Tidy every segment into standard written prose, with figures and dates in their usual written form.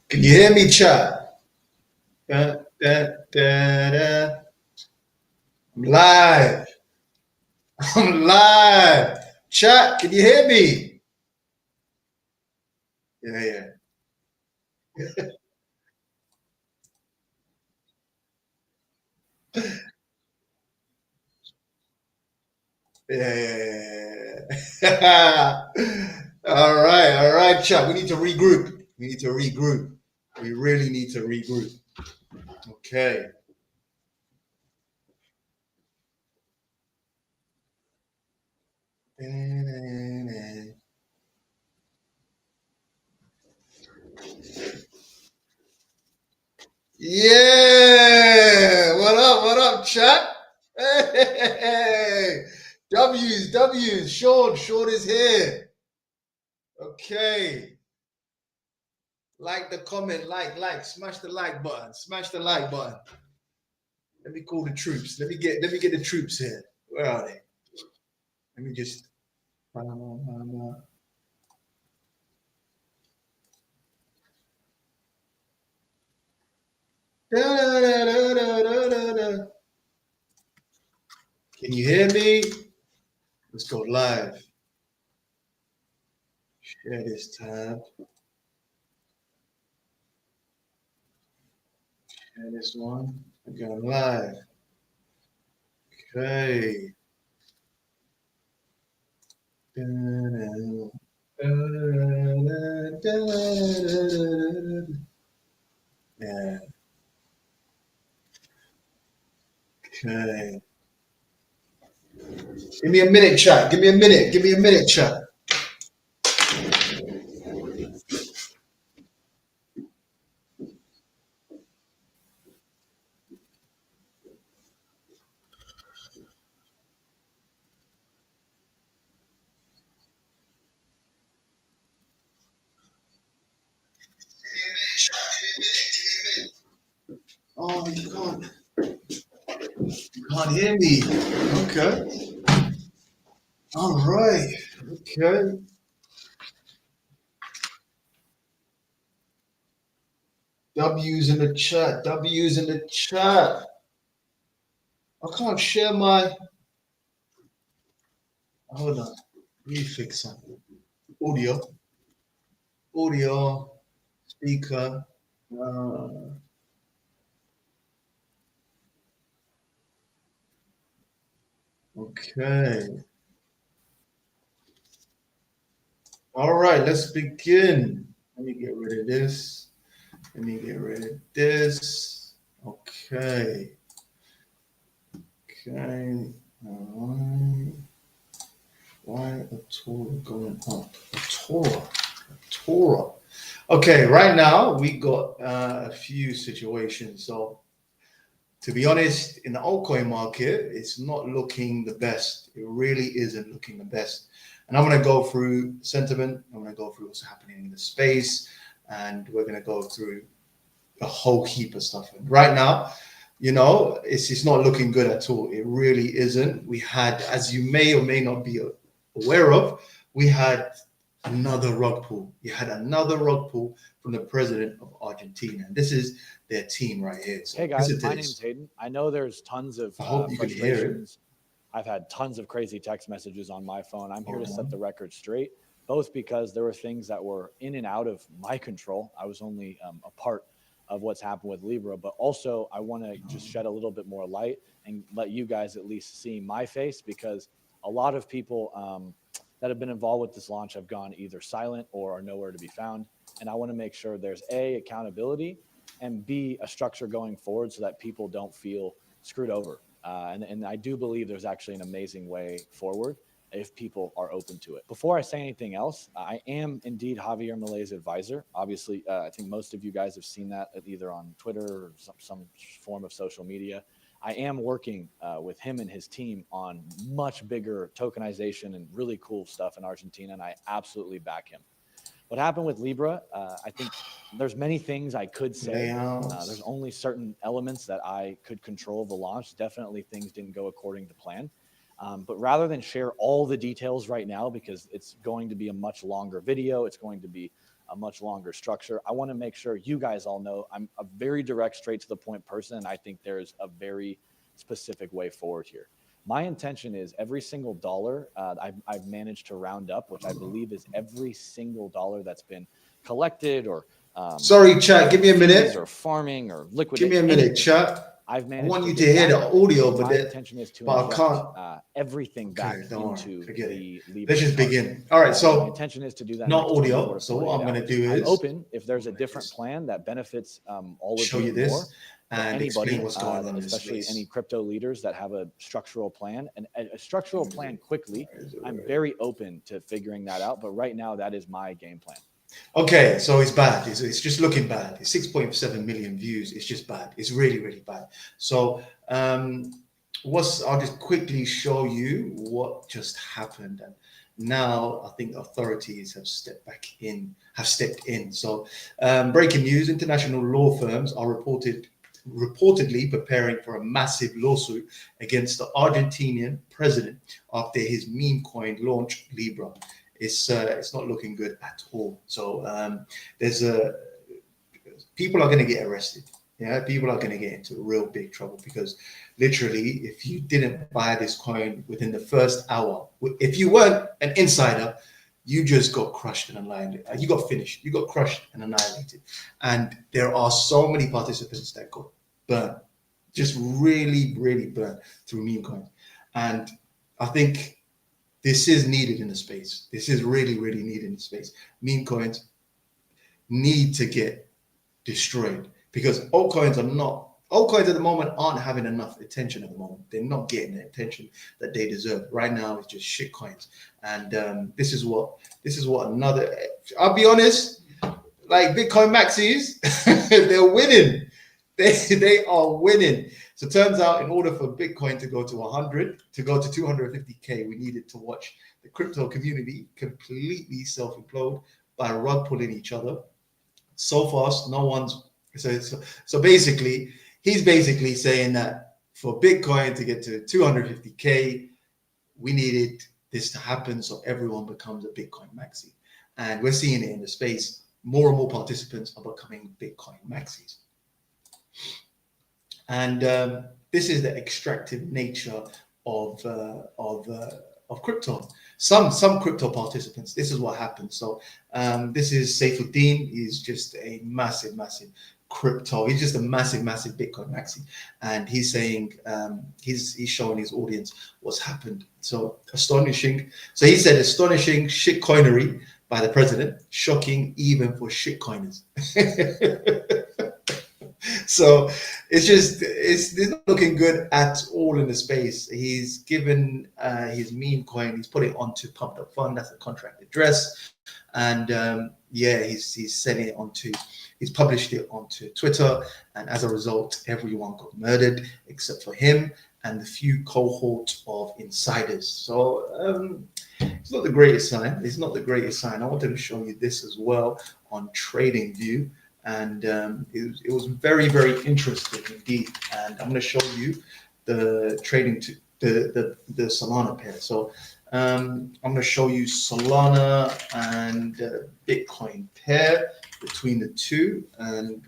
Can you hear me, chat? Da, da, da, da. I'm live. I'm live. Chat, can you hear me? Yeah, yeah. All right, chat. We need to regroup. We need to regroup. We really need to regroup. Okay. Yeah. What up, chat? Hey. W's. Short is here. Okay. Like the comment, smash the like button, smash the like button. Let me call the troops. Let me get the troops here. Where are they? Let me just. Can you hear me? Let's go live. Share this tab. Share this one. We're going live. Okay. Yeah. Okay. Give me a minute, chat. Give me a minute. Give me a minute, chat. Oh, you can't hear me. Okay. All right. Okay. W's in the chat. W's in the chat. I can't share my. Hold on. Let me fix something. Audio. Audio. Speaker. Uh, okay. All right. Let's begin. Let me get rid of this. Let me get rid of this. Okay. Okay. All right. Why a Torah going up? A Torah. A Torah. Okay, right now we got a few situations. So to be honest, in the altcoin market, it's not looking the best. It really isn't looking the best. And I'm going to go through sentiment. I'm going to go through what's happening in the space, and we're going to go through a whole heap of stuff. And right now, it's not looking good at all. It really isn't. We had, as you may or may not be aware of, we had another rug pull. You had another rug pull from the president of Argentina. And this is their team right here. So hey guys, my name's Hayden. I know there's tons of I hope you can hear it. I've had tons of crazy text messages on my phone. I'm here to set the record straight, both because there were things that were in and out of my control. I was only a part of what's happened with Libra, but also I want to just shed a little bit more light and let you guys at least see my face, because a lot of people that have been involved with this launch have gone either silent or are nowhere to be found. And I want to make sure there's accountability, and B, a structure going forward so that people don't feel screwed over. And I do believe there's actually an amazing way forward if people are open to it. Before I say anything else, I am indeed Javier Malay's advisor. Obviously, I think most of you guys have seen that either on Twitter or some form of social media. I am working with him and his team on much bigger tokenization and really cool stuff in Argentina, and I absolutely back him. What happened with Libra, I think there's many things I could say. There's only certain elements that I could control the launch. Definitely things didn't go according to plan. But rather than share all the details right now, because it's going to be a much longer video, it's going to be a much longer structure. I want to make sure you guys all know I'm a very direct, straight to the point person. And I think there's a very specific way forward here. My intention is every single dollar I've managed to round up, which I believe is every single dollar that's been collected or Sorry, chat. Give me a minute. or farming or liquid. Give me a minute, chat. I've I managed want to you get to hear back, the audio, and but my intention is to I inject can't. everything back Okay, don't worry. into Forget the it. Libra Let's just chart. begin. All right, My so intention is to do that not next 24 audio. to So what 48 I'm going to hours. do I'm is open if there's a I'm gonna different just plan that benefits all of show you you more. this For and anybody, explain what's going on in this especially space. any crypto leaders that have a structural plan and a structural plan quickly, Where is it? I'm very open to figuring that out. But right now, that is my game plan. Okay, so it's bad. It's just looking bad. It's 6.7 million views. It's just bad. It's really, really bad. So I'll just quickly show you what just happened. And now I think authorities have stepped in. So breaking news, international law firms are reportedly preparing for a massive lawsuit against the Argentinian president after his meme coin launch Libra. It's not looking good at all. So people are going to get arrested. Yeah, people are going to get into real big trouble because literally, if you didn't buy this coin within the first hour, if you weren't an insider, you just got crushed and annihilated. You got finished. You got crushed and annihilated. And there are so many participants that got burnt, just really, really burnt through meme coins. And I think this is needed in the space. This is really, really needed in the space. Meme coins need to get destroyed because altcoins at the moment aren't having enough attention at the moment. They're not getting the attention that they deserve. Right now, it's just shit coins. And this is what another. I'll be honest, like Bitcoin maxis, they're winning. They are winning. So it turns out in order for Bitcoin to go to 100, to go to 250K, we needed to watch the crypto community completely self-implode by rug pulling each other so fast. No one's so basically, he's basically saying that for Bitcoin to get to 250K, we needed this to happen so everyone becomes a Bitcoin maxi. And we're seeing it in the space. More and more participants are becoming Bitcoin maxis. And this is the extractive nature of crypto. Some crypto participants, this is what happens. So this is Saifuddin. He's just a massive crypto. He's just a massive Bitcoin maxi, and he's saying he's showing his audience what's happened. So astonishing. So he said astonishing shitcoinery by the president, shocking even for shitcoiners. So it's not looking good at all in the space. He's given his meme coin, he's put it onto Pumped Up Fund, that's the contract address, and he's sending it he's published it onto Twitter, and as a result, everyone got murdered except for him and the few cohort of insiders. So it's not the greatest sign. It's not the greatest sign. I wanted to show you this as well on TradingView. And it was very, very interesting indeed. And I'm going to show you the the Solana pair. So I'm going to show you Solana and Bitcoin pair between the two, and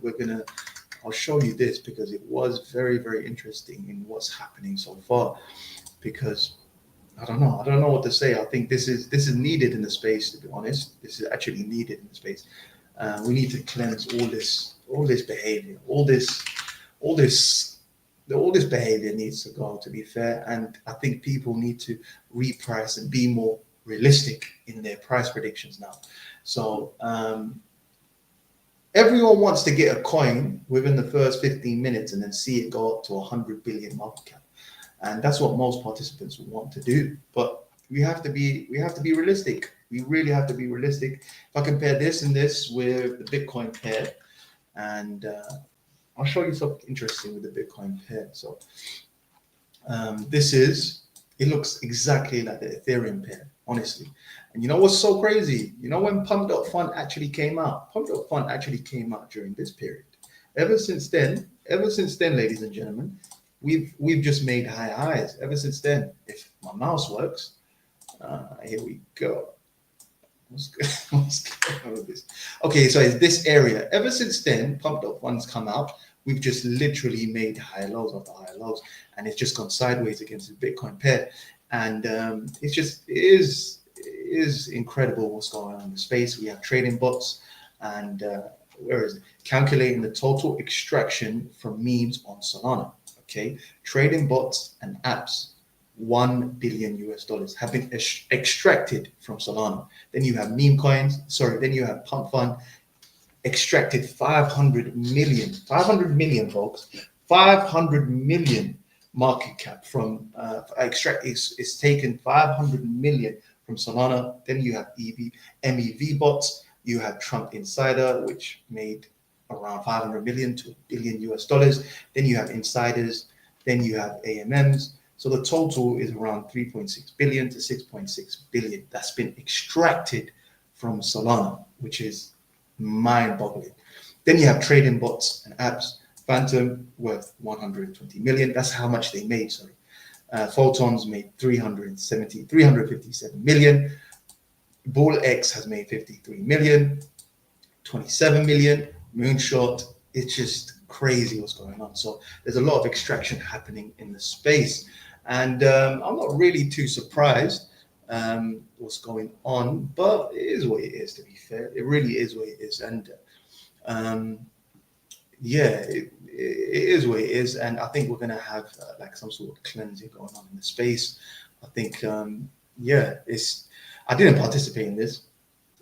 I'll show you this because it was very, very interesting in what's happening so far. Because I don't know what to say. I think this is needed in the space. To be honest, this is actually needed in the space. We need to cleanse all this behavior, all this behavior needs to go, to be fair. And I think people need to reprice and be more realistic in their price predictions now. So everyone wants to get a coin within the first 15 minutes and then see it go up to 100 billion market cap. And that's what most participants want to do. But we have to be realistic. We really have to be realistic. If I compare this and this with the Bitcoin pair, and I'll show you something interesting with the Bitcoin pair. So it looks exactly like the Ethereum pair, honestly. And you know what's so crazy? You know when Pumped Up Fund actually came out? Pumped Up Fund actually came out during this period. Ever since then, ladies and gentlemen, we've just made high highs. Ever since then, if my mouse works, here we go. What's good? What's going on with this? Okay, so it's this area. Ever since then, pumped up funds come out. We've just literally made high lows after high lows, and it's just gone sideways against the Bitcoin pair. And it's just it is incredible what's going on in the space. We have trading bots, and where is it? Calculating the total extraction from memes on Solana. Okay, trading bots and apps. 1 billion US dollars have been extracted from Solana. Then you have meme coins, then you have pump fund extracted 500 million folks, 500 million market cap from extract is taken 500 million from Solana. Then you have MEV bots, you have Trump Insider, which made around 500 million to a billion US dollars. Then you have insiders, then you have AMMs. So the total is around 3.6 billion to 6.6 billion that's been extracted from Solana, which is mind-boggling. Then you have trading bots and apps. Phantom worth 120 million. That's how much they made. Sorry, Photons made 357 million. Bull X has made 53 million, 27 million. Moonshot. It's just crazy what's going on. So there's a lot of extraction happening in the space. And I'm not really too surprised what's going on, but it is what it is, to be fair. It really is what it is. And it is what it is. And I think we're going to have like some sort of cleansing going on in the space. I think, I didn't participate in this.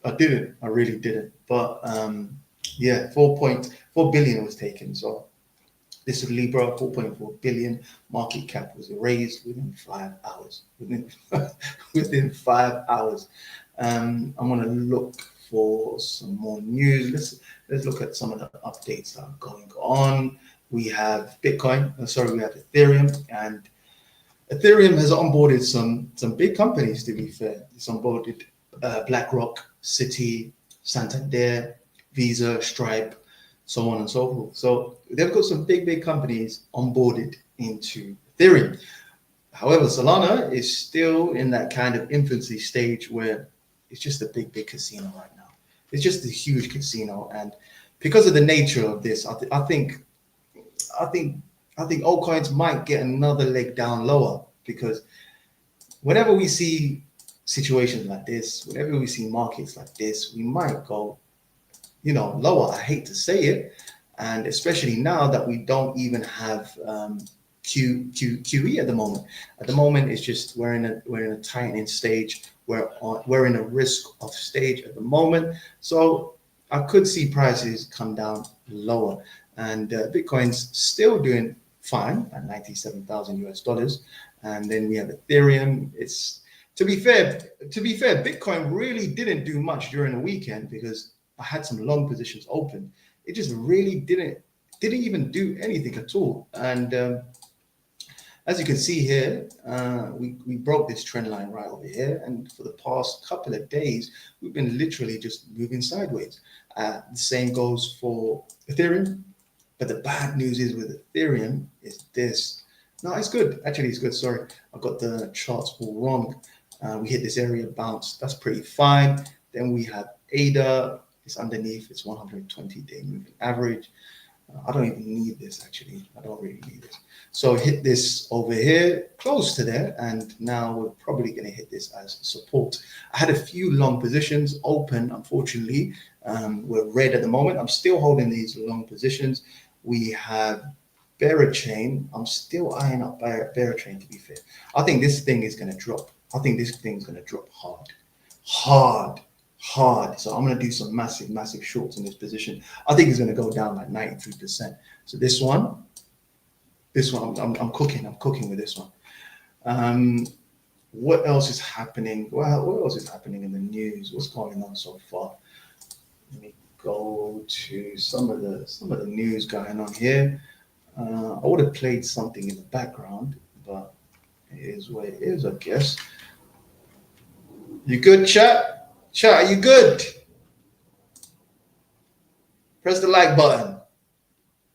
I really didn't. But 4.4 billion was taken. So this is Libra, 4.4 billion market cap was erased within 5 hours. Within 5 hours. I'm going to look for some more news. Let's look at some of the updates that are going on. We have Bitcoin. We have Ethereum, and Ethereum has onboarded some big companies. To be fair, it's onboarded BlackRock, Citi, Santander, Visa, Stripe, so on and so forth. So they've got some big companies onboarded into Ethereum. However, Solana is still in that kind of infancy stage where it's just a big casino right now. It's just a huge casino, and because of the nature of this, I think altcoins might get another leg down lower, because whenever we see situations like this, whenever we see markets like this, we might go lower. I hate to say it, and especially now that we don't even have QE at the moment. At the moment, it's just we're in a tightening stage. We're in a risk off stage at the moment. So I could see prices come down lower, and Bitcoin's still doing fine at 97,000 US dollars. And then we have Ethereum. It's to be fair, Bitcoin really didn't do much during the weekend because I had some long positions open. It just really didn't even do anything at all. And as you can see here, we broke this trend line right over here. And for the past couple of days, we've been literally just moving sideways. The same goes for Ethereum. But the bad news is with Ethereum is this. No, it's good. Actually, it's good. Sorry, I got the charts all wrong. We hit this area bounce. That's pretty fine. Then we have ADA. It's underneath. It's 120-day moving average. I don't even need this, actually. I don't really need this. So hit this over here, close to there, and now we're probably going to hit this as support. I had a few long positions open, unfortunately. We're red at the moment. I'm still holding these long positions. We have bearer chain. I'm still eyeing up bearer chain, to be fair. I think this thing is going to drop. I think this thing's going to drop hard. So I'm going to do some massive shorts in this position. I think it's going to go down like 93%. So this one, I'm cooking with this one. What else is happening? Well, what else is happening in the news? What's going on so far? Let me go to some of the news going on here. I would have played something in the background, but it is what it is, I guess. You good, chat? Chat, are you good? Press the like button.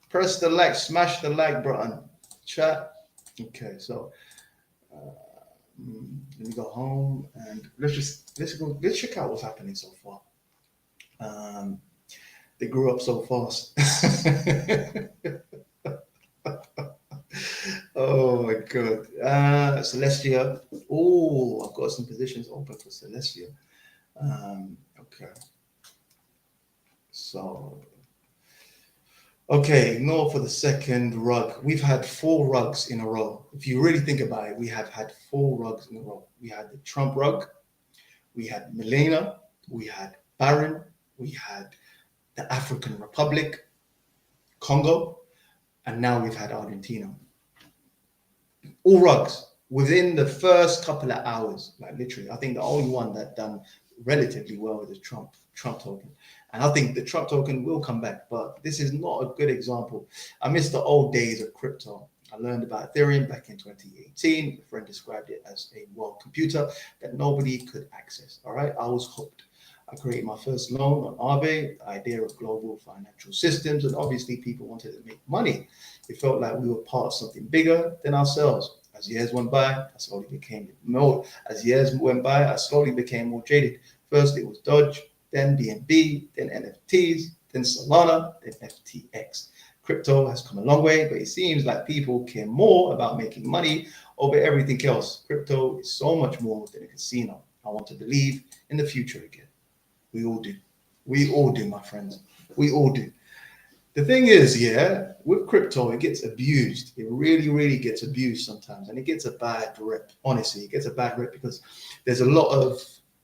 Smash the like button. Chat. Okay, so Let me go home and let's check out what's happening so far. Um, they grew up so fast. Oh my god. Celestia. Oh, I've got some positions open for Celestia. Okay. So okay, ignore for the second rug. We've had four rugs in a row. If you really think about it, we have had four rugs in a row. We had the Trump rug, we had Milena, we had Barron, we had the African Republic, Congo, and now we've had Argentina. All rugs within the first couple of hours, like literally. I think the only one that done relatively well is the Trump token, and I think the Trump token will come back. But this is not a good example. I miss the old days of crypto. I learned about Ethereum back in 2018. A friend described it as a world computer that nobody could access. All right, I was hooked. I created my first loan on Aave, the idea of global financial systems, and obviously people wanted to make money. It felt like we were part of something bigger than ourselves. As years went by, I slowly became more. As years went by, I slowly became more jaded. First, it was Dodge, then BNB, then NFTs, then Solana, then FTX. Crypto has come a long way, but it seems like people care more about making money over everything else. Crypto is so much more than a casino. I want to believe in the future again. We all do. We all do, my friends. We all do. The thing is, yeah, with crypto, it gets abused. It really, really gets abused sometimes. And it gets a bad rep. Honestly, it gets a bad rep because there's a lot of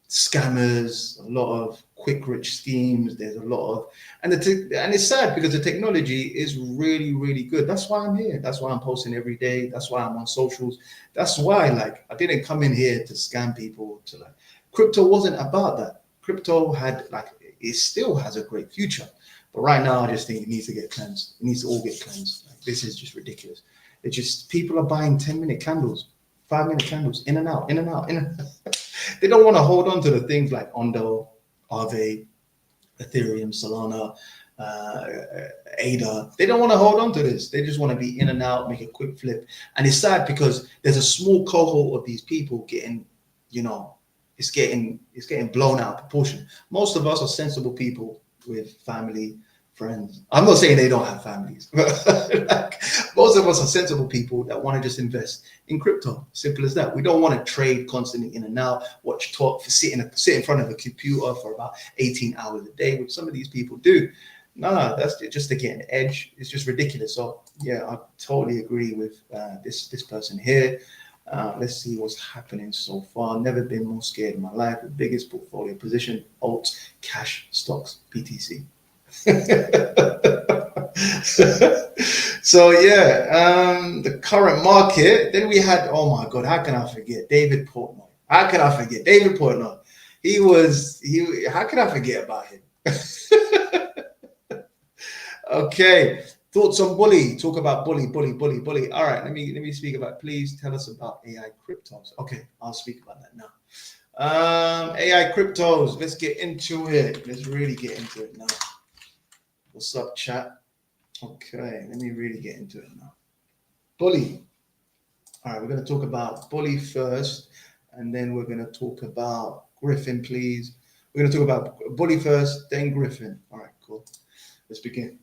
scammers, a lot of quick rich schemes. There's a lot of, and it's sad because the technology is really, really good. That's why I'm here. That's why I'm posting every day. That's why I'm on socials. That's why, like, I didn't come in here to scam people. To like, crypto wasn't about that. Crypto had like, it still has a great future. But right now, I just think it needs to get cleansed. It needs to all get cleansed. Like, this is just ridiculous. It's just people are buying 10-minute candles, 5-minute candles, in and out, in and out, in and out. They don't want to hold on to the things like Ondo, Aave, Ethereum, Solana, ADA. They don't want to hold on to this. They just want to be in and out, make a quick flip. And it's sad because there's a small cohort of these people getting, you know, it's getting blown out of proportion. Most of us are sensible people with family, friends. I'm not saying they don't have families, but like, most of us are sensible people that want to just invest in crypto. Simple as that. We don't want to trade constantly in and out, watch talk, sit in front of a computer for about 18 hours a day, which some of these people do. No, that's just to get an edge. It's just ridiculous. So yeah, I totally agree with this person here. Let's see what's happening so far. Never been more scared in my life. The biggest portfolio position: alts, cash, stocks, PTC. So yeah, the current market. Then we had, oh my god, how can I forget David Portnoy? How can I forget David Portnoy? How can I forget about him? Okay, thoughts on bully? Talk about bully. All right, let me speak about. Please tell us about AI cryptos. Okay, I'll speak about that now. AI cryptos. Let's get into it. Let's really get into it now. What's up, chat? Okay, let me really get into it now. Bully. All right, we're going to talk about bully first, and then we're going to talk about Griffin, please. We're going to talk about bully first, then Griffin. All right, cool. Let's begin.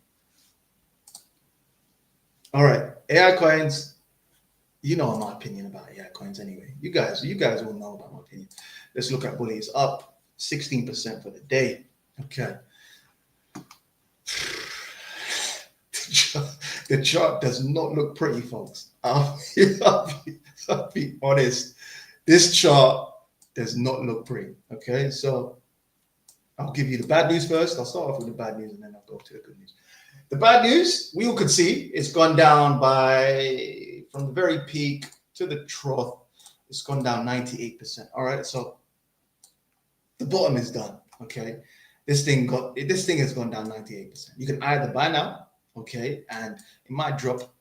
All right, AI coins. You know my opinion about AI coins anyway. You guys all know about my opinion. Let's look at bully. It's up 16% for the day. Okay. The chart does not look pretty, folks. I'll be honest. This chart does not look pretty. Okay, so I'll give you the bad news first. I'll start off with the bad news and then I'll go to the good news. The bad news, we all could see, it's gone down from the very peak to the trough. It's gone down 98%. All right, so the bottom is done. Okay, this thing has gone down 98%. You can either buy now, okay, and it might drop.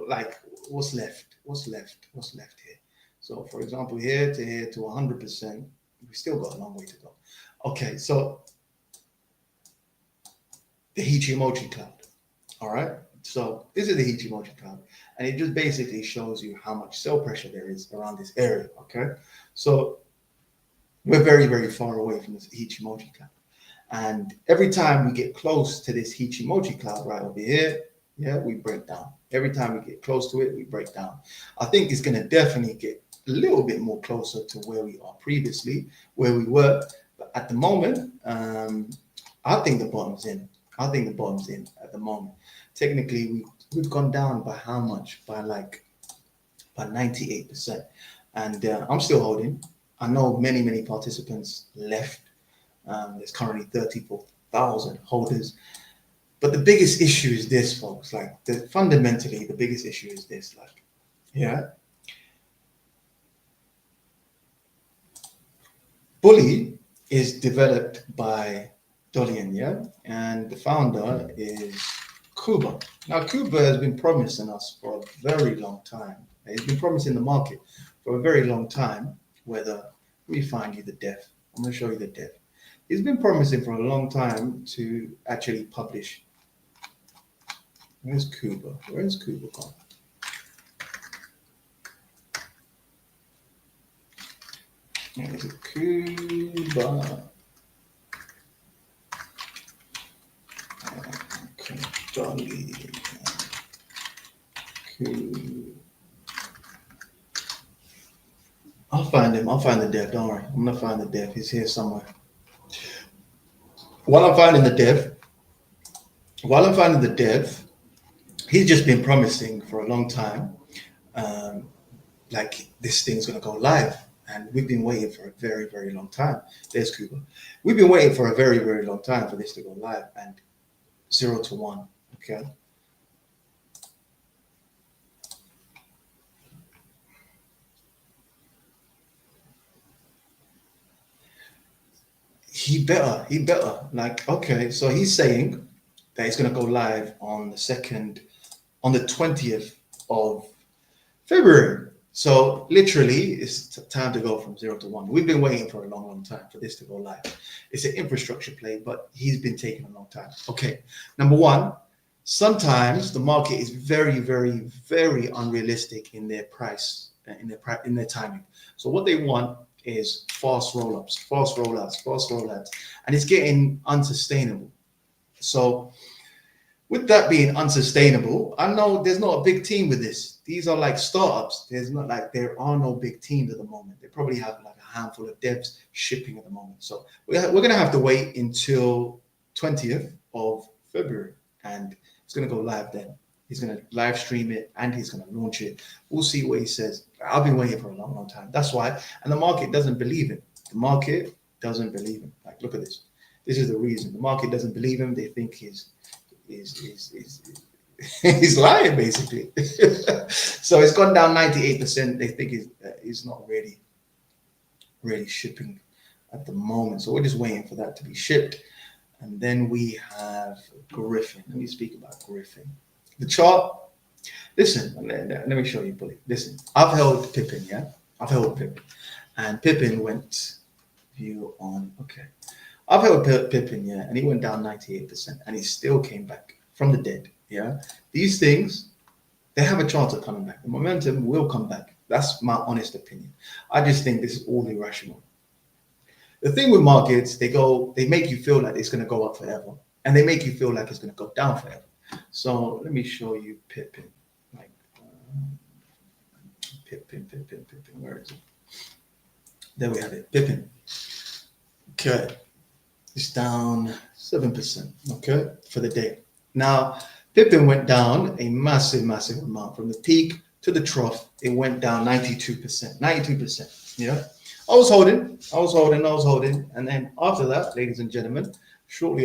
Like, what's left here? So for example, here to 100%, we still got a long way to go. Okay, so the Hichimochi cloud. All right, So this is the Ichimoku cloud, and it just basically shows you how much sell pressure there is around this area. Okay, so we're very, very far away from this Ichimoku cloud. And every time we get close to this Hichimochi cloud right over here, yeah, we break down. Every time we get close to it, we break down. I think it's going to definitely get a little bit more closer to where we are previously, where we were. But at the moment, I think the bottom's in. I think the bottom's in at the moment. Technically, we've gone down by how much? By 98%. And I'm still holding. I know many participants left. There's currently 34,000 holders. But the biggest issue is this, folks. Like, fundamentally, the biggest issue is this. Like, yeah, Bully is developed by Dolian, yeah, and the founder is Kuba. Now, Kuba has been promising us for a very long time. He's been promising the market for a very long time. Whether we find you the dev, I'm going to show you the dev. He's been promising for a long time to actually publish. Where's Kuba? Where's Kuba gone? There's Kuba. Dolly. I'll find him. I'll find the dev. Don't worry. I'm going to find the dev. He's here somewhere. While I'm finding the dev, he's just been promising for a long time, like this thing's gonna go live, and we've been waiting for a very, very long time. There's Cuba. We've been waiting for a very, very long time for this to go live, and 0 to 1. Okay. He better. Like, okay, so he's saying that it's going to go live on the 20th of February. So literally, it's time to go from 0 to 1. We've been waiting for a long, long time for this to go live. It's an infrastructure play, but he's been taking a long time. Okay, number one, sometimes the market is very, very, very unrealistic in their price, in their timing. So what they want is fast rollouts, and it's getting unsustainable. So with that being unsustainable, I know there's not a big team with this. These are like startups. There are no big teams at the moment. They probably have like a handful of devs shipping at the moment. So we're going to have to wait until 20th of February, and it's going to go live then. He's going to live stream it and he's going to launch it. We'll see what he says. I've been waiting for a long, long time. That's why. And the market doesn't believe him. The market doesn't believe him. Like, look at this. This is the reason. The market doesn't believe him. They think he's lying, basically. So it's gone down 98%. They think he's not really shipping at the moment. So we're just waiting for that to be shipped. And then we have Griffin. Let me speak about Griffin. The chart, listen, let me show you, Bully. Listen, I've held Pippin, yeah? I've held Pippin. And Pippin went view on, okay. I've held Pippin, yeah, and he went down 98%, and he still came back from the dead, yeah? These things, they have a chance of coming back. The momentum will come back. That's my honest opinion. I just think this is all irrational. The thing with markets, they make you feel like it's going to go up forever, and they make you feel like it's going to go down forever. So let me show you Pippin. Like Pippin. Where is it? There we have it. Pippin. Okay, it's down 7%. Okay, for the day. Now Pippin went down a massive amount from the peak to the trough. It went down 92%. 92%. Yeah. I was holding, and then after that, ladies and gentlemen, not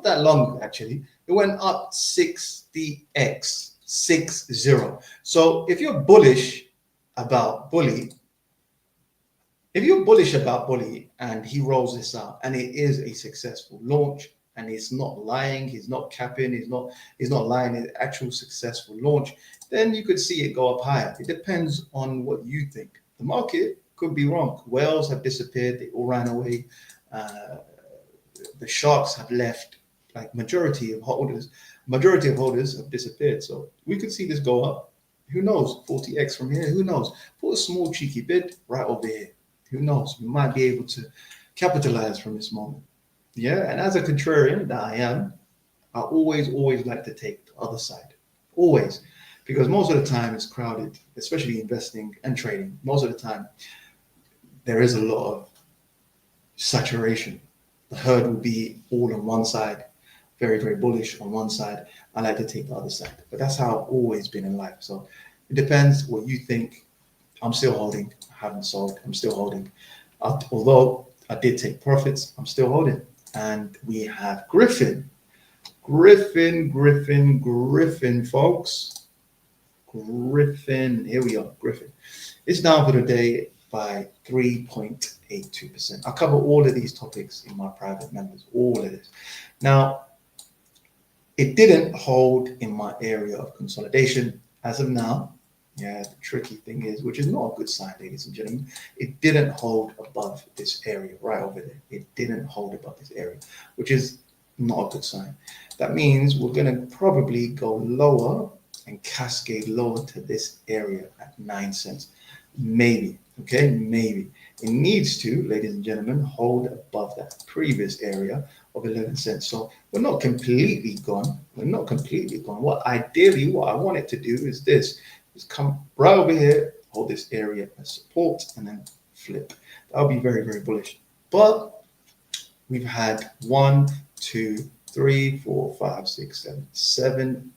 that long actually, it went up 60x, 60. So if you're bullish about Bully, and he rolls this out, and it is a successful launch, and he's not lying, he's not capping, he's not lying, it's actual successful launch, then you could see it go up higher. It depends on what you think. The market could be wrong. Whales have disappeared, they all ran away. The sharks have left, like majority of holders Majority of holders have disappeared. So we could see this go up. Who knows? 40x from here. Who knows? Put a small cheeky bid right over here. Who knows? We might be able to capitalize from this moment. Yeah. And as a contrarian that I am, I always like to take the other side. Always. Because most of the time it's crowded, especially investing and trading. Most of the time there is a lot of saturation. The herd will be all on one side, very bullish on one side. I like to take the other side. But that's how I've always been in life. So it depends what you think. I'm still holding. I haven't sold. I'm still holding. Although I did take profits, I'm still holding. And we have Griffin, folks. Griffin. Here we are. Griffin. It's down for the day by 3.82%. I'll cover all of these topics in my private members, all of this. Now, it didn't hold in my area of consolidation as of now. Yeah, the tricky thing is, which is not a good sign, ladies and gentlemen, it didn't hold above this area right over there. It didn't hold above this area, which is not a good sign. That means we're going to probably go lower and cascade lower to this area at 9 cents. Maybe, okay, maybe. It needs to, ladies and gentlemen, hold above that previous area of 11 cents. So we're not completely gone. We're not completely gone. What I want it to do is this. Is come right over here, hold this area as support, and then flip. That'll be very bullish. But we've had 1, 2, 3, 4, 5, 6, 7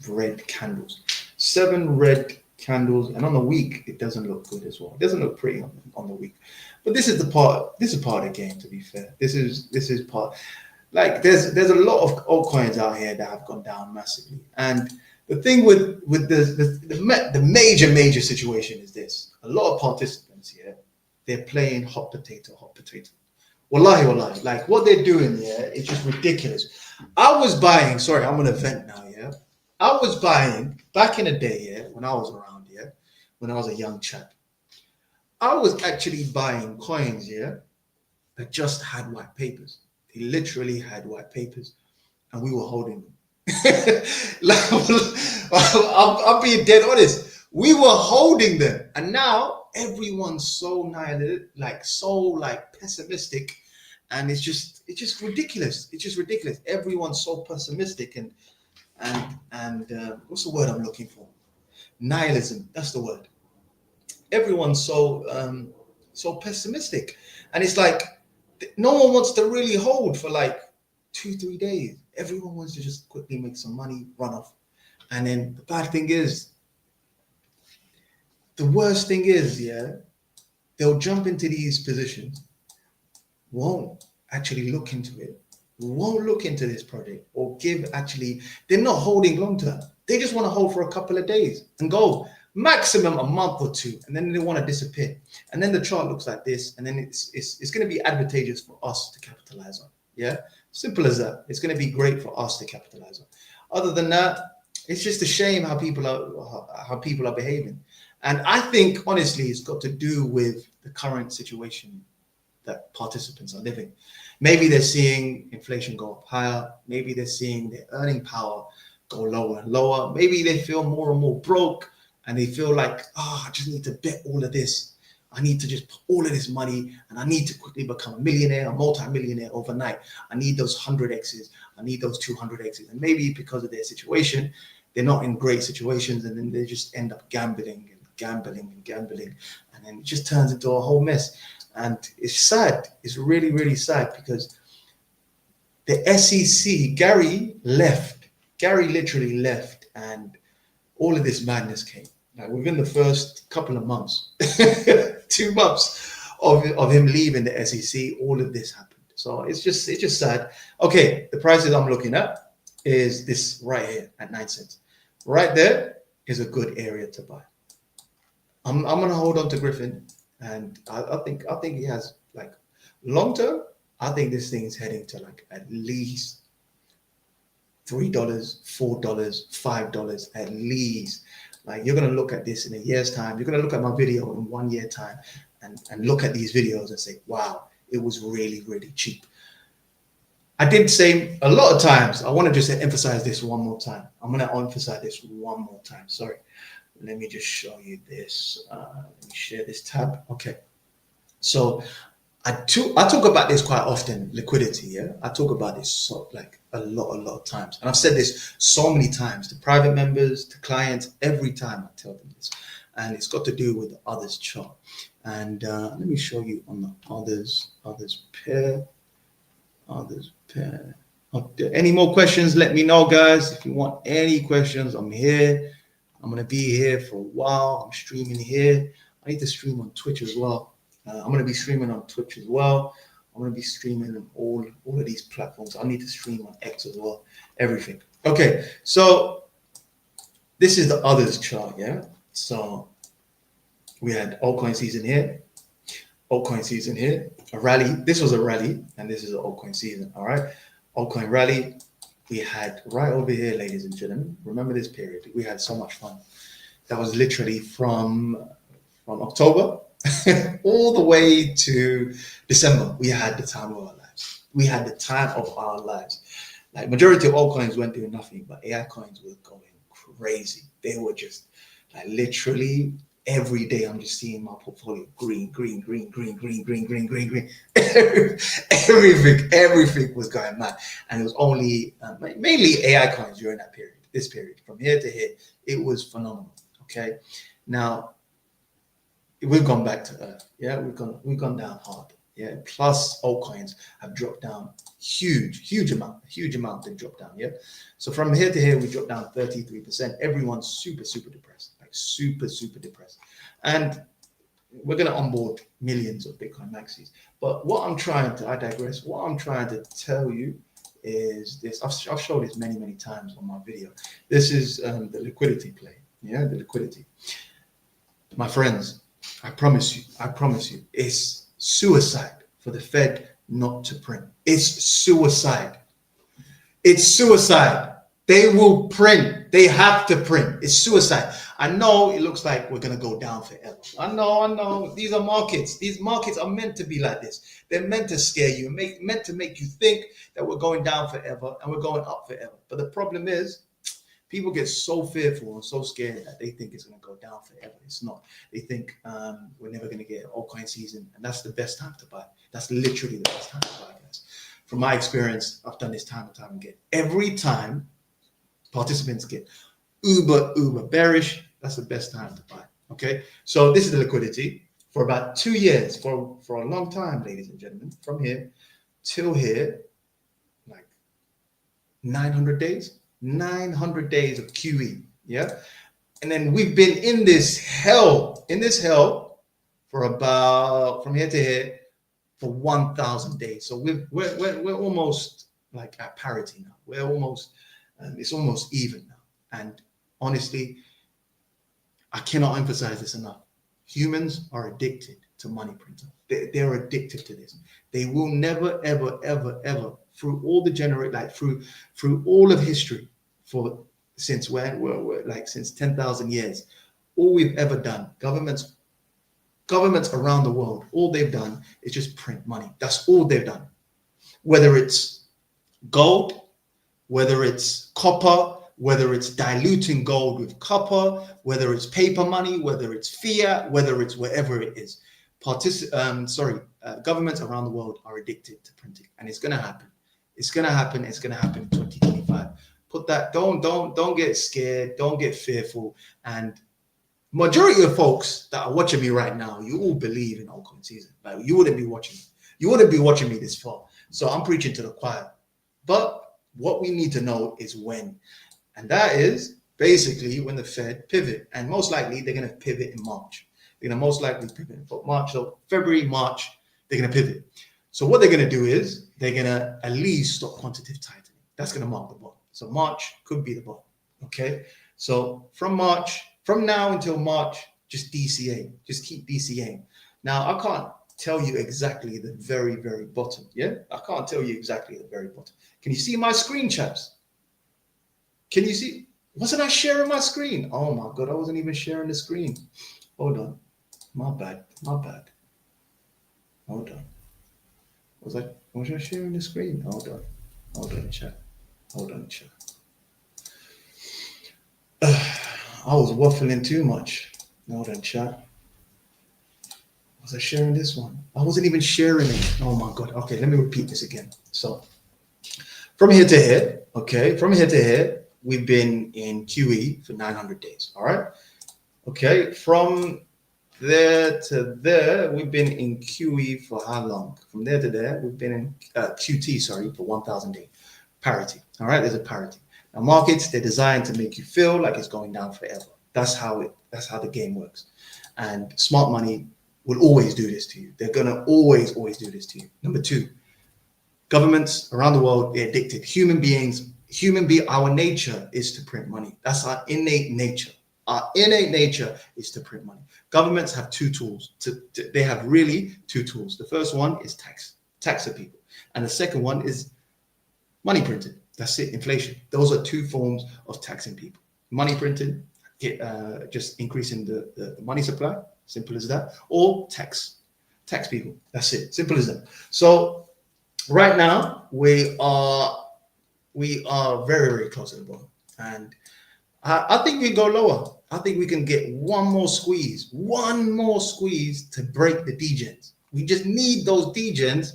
red candles. 7 red candles, and on the week it doesn't look good as well. It doesn't look pretty on the week. But this is part of the game, to be fair. This is part, like there's a lot of altcoins out here that have gone down massively. And the thing with the major situation is this: a lot of participants here, they're playing hot potato. Wallahi, like what they're doing here is just ridiculous. I was buying. Sorry, I'm on an event now. Yeah, I was buying back in the day. Yeah, when I was around here, when I was a young chap, I was actually buying coins. Yeah, that just had white papers. They literally had white papers, and we were holding them. Like, I'm being dead honest. We were holding them, and now everyone's so nihilistic, so pessimistic, and it's just ridiculous. It's just ridiculous. Everyone's so pessimistic and what's the word I'm looking for? Nihilism. That's the word. Everyone's so pessimistic, and it's like no one wants to really hold for like 2-3 days. Everyone wants to just quickly make some money, run off. And then the bad thing is, the worst thing is, yeah, they'll jump into these positions, won't actually look into it, won't look into this project or they're not holding long term. They just want to hold for a couple of days and go maximum a month or two, and then they want to disappear. And then the chart looks like this, and then it's going to be advantageous for us to capitalize on. Yeah. Simple as that. It's going to be great for us to capitalize on. Other than that, it's just a shame how people are behaving. And I think honestly, it's got to do with the current situation that participants are living. Maybe they're seeing inflation go up higher. Maybe they're seeing their earning power go lower and lower. Maybe they feel more and more broke, and they feel like, I just need to bet all of this. I need to just put all of this money, and I need to quickly become a millionaire, a multi-millionaire overnight. I need those 100x's. I need those 200x's. And maybe because of their situation, they're not in great situations, and then they just end up gambling. And then it just turns into a whole mess. And it's sad. It's really sad, because the SEC, Gary literally left, and all of this madness came. Like within the first couple of months, 2 months of him leaving the SEC, all of this happened. So it's just sad. Okay, the prices I'm looking at is this right here at 9 cents. Right there is a good area to buy. I'm gonna hold on to Griffin, and I think he has like long term. I think this thing is heading to like at least $3, $4, $5 at least. Like you're gonna look at this in a year's time. You're gonna look at my video in 1 year time, and look at these videos and say, wow, it was really cheap. I did say a lot of times, I want to just emphasize this one more time. I'm going to emphasize this one more time. Sorry. Let me just show you this. Let me share this tab. Okay. So I talk about this quite often, liquidity. Yeah. I talk about this like a lot of times. And I've said this so many times to private members, to clients, every time I tell them this. And it's got to do with the others chart. And let me show you on the others pair. Any more questions? Let me know, guys. If you want any questions, I'm here. I'm gonna be here for a while. I'm streaming here. I need to stream on Twitch as well. I'm gonna be streaming on Twitch as well. I'm gonna be streaming on all of these platforms. I need to stream on X as well. Everything. Okay, so this is the others chart, yeah. So we had altcoin season here, altcoin season here, a rally. This was a rally, and this is an altcoin season. All right, altcoin rally. We had right over here, ladies and gentlemen. Remember this period? We had so much fun. That was literally from October all the way to December. We had the time of our lives. We had the time of our lives. Like majority of altcoins weren't doing nothing, but AI coins were going crazy. They were just like literally every day. I'm just seeing my portfolio green. Everything was going mad, and it was only mainly AI coins during that period. This period from here to here, it was phenomenal. Okay, now we've gone back to earth. Yeah, we've gone down hard. Yeah, plus altcoins have dropped down huge amount they've dropped down. Yeah, so from here to here we dropped down 33%. Everyone's super depressed, like super depressed, and we're going to onboard millions of Bitcoin maxis. But I digress. What I'm trying to tell you is this. I've showed this many times on my video. This is the liquidity play. Yeah, the liquidity. My friends, I promise you, it's suicide for the Fed not to print. It's suicide. It's suicide. They will print. They have to print. It's suicide. I know it looks like we're going to go down forever. I know. These are markets. These markets are meant to be like this. They're meant to scare you, meant to make you think that we're going down forever and we're going up forever. But the problem is, people get so fearful and so scared that they think it's going to go down forever. It's not. They think we're never going to get an altcoin season, and that's the best time to buy. That's literally the best time to buy, guys. From my experience, I've done this time and time again. Every time participants get uber bearish, that's the best time to buy. Okay, so this is the liquidity for about 2 years, for a long time, ladies and gentlemen, from here till here, like 900 days. 900 days of QE, yeah, and then we've been in this hell for about from here to here for 1,000 days. So we're almost like at parity now. We're almost it's almost even now. And honestly, I cannot emphasize this enough. Humans are addicted to money printing. They're addicted to this. They will never ever through all the through all of history. Since when we're like since 10,000 years, all we've ever done, governments around the world, all they've done is just print money. That's all they've done. Whether it's gold, whether it's copper, whether it's diluting gold with copper, whether it's paper money, whether it's fiat, whether it's wherever it is. Governments around the world are addicted to printing, and it's going to happen. It's going to happen. It's going to happen in 2025. Put that. Don't get scared. Don't get fearful. And majority of folks that are watching me right now, you all believe in altcoin season. Like you wouldn't be watching me. You wouldn't be watching me this far. So I'm preaching to the choir. But what we need to know is when, and that is basically when the Fed pivot, and most likely they're going to pivot in March. They're going to most likely pivot in March. So February, March, they're going to pivot. So what they're going to do is they're going to at least stop quantitative tightening. That's going to mark the bottom. So March could be the bottom. Okay. So from now until March, just DCA, just keep DCAing. Now I can't tell you exactly the very bottom. Yeah, I can't tell you exactly the very bottom. Can you see my screen, chaps? Can you see? Wasn't I sharing my screen? Oh my God, I wasn't even sharing the screen. Hold on. My bad. Hold on. Was I sharing the screen? Hold on. Hold on, chat. Hold on, chat. I was waffling too much. Hold on, chat. Was I sharing this one? I wasn't even sharing it. Oh my God. Okay, let me repeat this again. So from here to here, okay, from here to here, we've been in QE for 900 days. All right. Okay. From there to there, we've been in QE for how long? From there to there, we've been in QT, sorry, for 1,000 days. Parity. All right. There's a parity. Now, markets, they're designed to make you feel like it's going down forever. That's how the game works. And smart money will always do this to you. They're gonna always do this to you. Number two, governments around the world, they're addicted. Our nature is to print money. That's our innate nature. Our innate nature is to print money. Governments have two tools. They have really two tools. The first one is tax the people. And the second one is money printing. That's it, inflation. Those are two forms of taxing people. Money printing, just increasing the money supply, simple as that, or tax people. That's it, simple as that. So right now we are very, very close to the bottom, and I think we go lower. I think we can get one more squeeze to break the degens. We just need those degens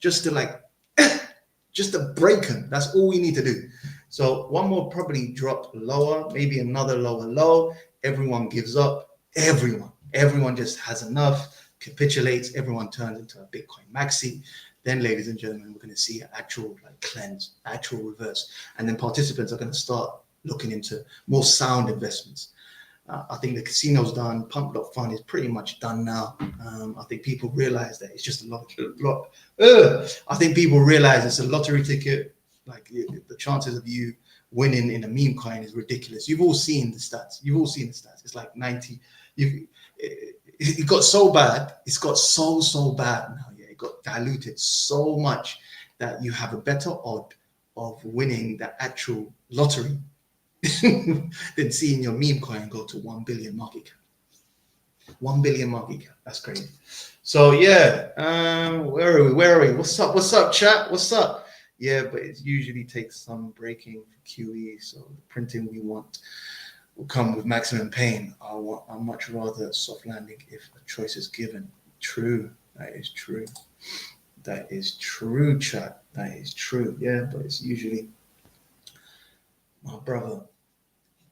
just to just to break them. That's all we need to do. So one more probably drop lower, maybe another lower low. Everyone gives up. Everyone just has enough, capitulates. Everyone turns into a Bitcoin maxi. Then, ladies and gentlemen, we're going to see an actual cleanse, actual reverse. And then participants are going to start looking into more sound investments. I think the casino's done. Pump Lot Fund is pretty much done now. I think people realize that it's just a lot. I think people realize it's a lottery ticket. Like the chances of you winning in a meme coin is ridiculous. You've all seen the stats. It's like 90. It got so bad. It's got so bad now. Yeah, it got diluted so much that you have a better odd of winning the actual lottery than seeing your meme coin go to 1 billion market cap. 1 billion market cap. That's crazy. So yeah, where are we? What's up, chat? What's up? Yeah, but it usually takes some breaking for QE. So the printing we want will come with maximum pain. I much rather soft landing if a choice is given. True. That is true. Chat. That is true. Yeah, but it's usually my brother.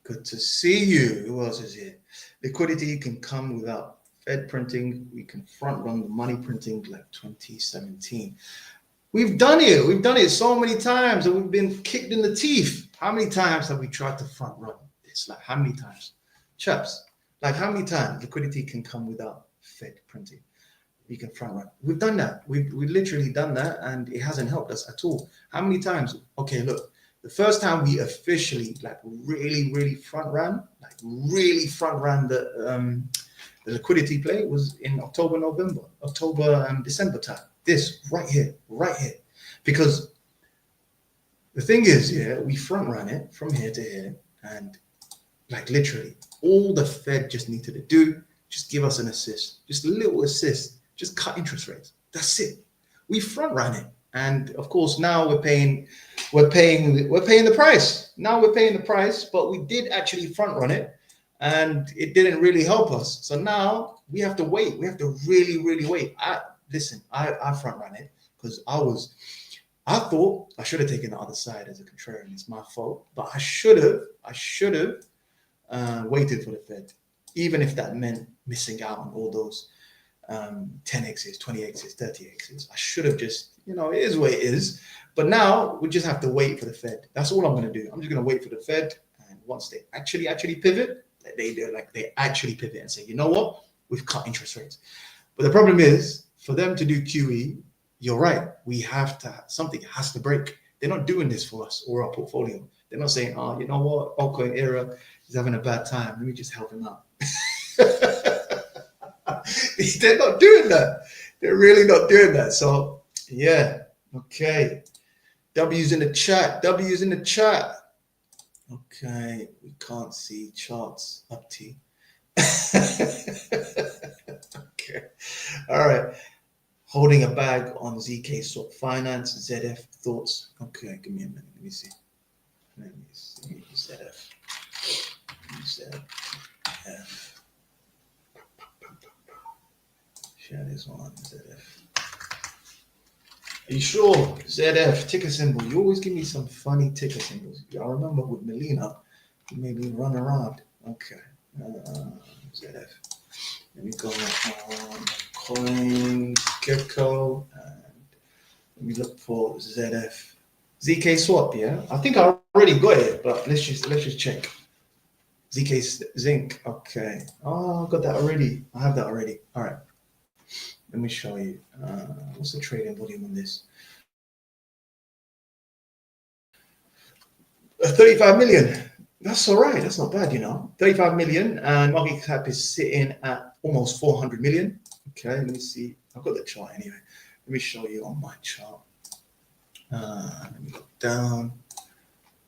Good to see you. Who else is here? Liquidity can come without Fed printing. We can front run the money printing like 2017. We've done it so many times and we've been kicked in the teeth. How many times have we tried to front run this? Like how many times? Chaps, like how many times liquidity can come without Fed printing? You can front run. We've done that. We've literally done that and it hasn't helped us at all. How many times? Okay, look. The first time we officially really front ran the liquidity play was in December time. This right here, because the thing is, yeah, we front ran it from here to here, and literally all the Fed just needed to do, just give us an assist, just a little assist, just cut interest rates. That's it. We front ran it. And of course, now we're paying the price. Now we're paying the price, but we did actually front run it, and it didn't really help us. So now we have to wait. We have to really wait. I front ran it because I thought I should have taken the other side as a contrarian. It's my fault, but I should have waited for the Fed, even if that meant missing out on all those 10x's, 20x's, 30x's. I should have just, it is what it is. But now we just have to wait for the Fed. That's all I'm going to do. I'm just going to wait for the Fed. And once they actually pivot, they actually pivot and say, you know what? We've cut interest rates. But the problem is for them to do QE, you're right. Something has to break. They're not doing this for us or our portfolio. They're not saying, oh, you know what? Altcoin era is having a bad time. Let me just help him out. They're not doing that. They're really not doing that. So yeah, okay. W's in the chat. Okay, we can't see charts up to. Okay, all right. Holding a bag on ZK Swap Finance, ZF thoughts. Okay, give me a minute. Let me see. ZF. Share this one. ZF. Are you sure? ZF ticker symbol. You always give me some funny ticker symbols. I remember with Melina, you made me run around. Okay. ZF. Let me go on CoinGecko and let me look for ZF. ZK Swap, yeah? I think I already got it, but let's just check. ZK Zinc. Okay. Oh, I got that already. I have that already. All right. Let me show you. What's the trading volume on this? 35 million. That's all right. That's not bad, 35 million, and market cap is sitting at almost 400 million. Okay, let me see. I've got the chart anyway. Let me show you on my chart. Let me look down.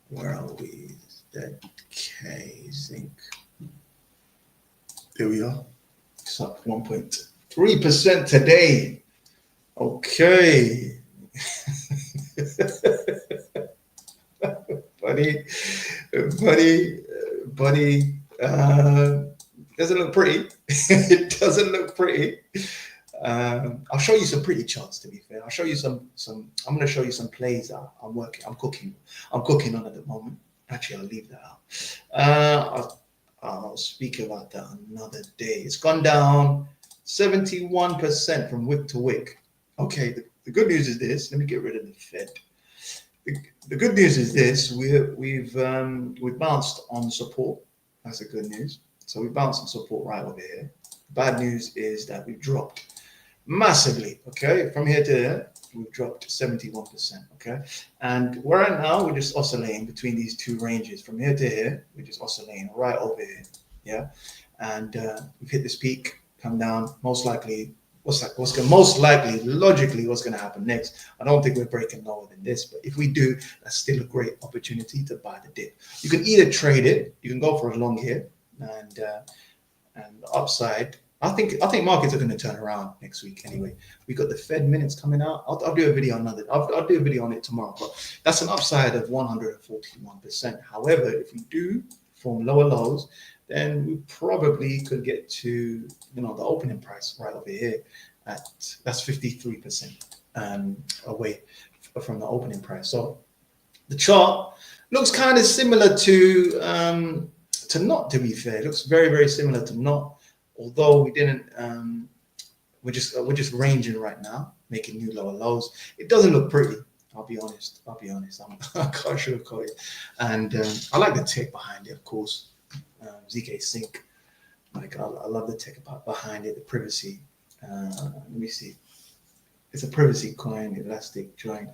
Where are we? ZK Zinc. There we are. It's up 1.3% today. Okay. buddy, doesn't look pretty. It doesn't look pretty. I'll show you some pretty charts, to be fair. I'll show you some. I'm going to show you some plays that I'm cooking on at the moment. Actually, I'll leave that out. I'll speak about that another day. It's gone down 71% from wick to wick. Okay, the good news is this. Let me get rid of the Fed. The good news is this: we've bounced on support. That's the good news. So we bounced on support right over here. Bad news is that we dropped massively. Okay, from here to here, we've dropped 71%. Okay, and right now we're just oscillating between these two ranges. From here to here, we're just oscillating right over here. Yeah, and we've hit this peak, come down. Most likely, logically, what's going to happen next? I don't think we're breaking lower than this, but if we do, that's still a great opportunity to buy the dip. You can either trade it, you can go for a long here, and the upside. I think markets are going to turn around next week anyway. We got the Fed minutes coming out. I'll do a video on that. I'll do a video on it tomorrow. But that's an upside of 141%. However, if we do form lower lows, then we probably could get to the opening price right over here that's 53% away from the opening price. So the chart looks kind of similar to NOT, to be fair. It looks very, very similar to NOT, although we didn't. We're just ranging right now, making new lower lows. It doesn't look pretty. I'll be honest. I can't sugarcoat it. And I like the tech behind it, of course. ZK Sync, I love the tech behind it, the privacy. Let me see. It's a privacy coin, elastic join.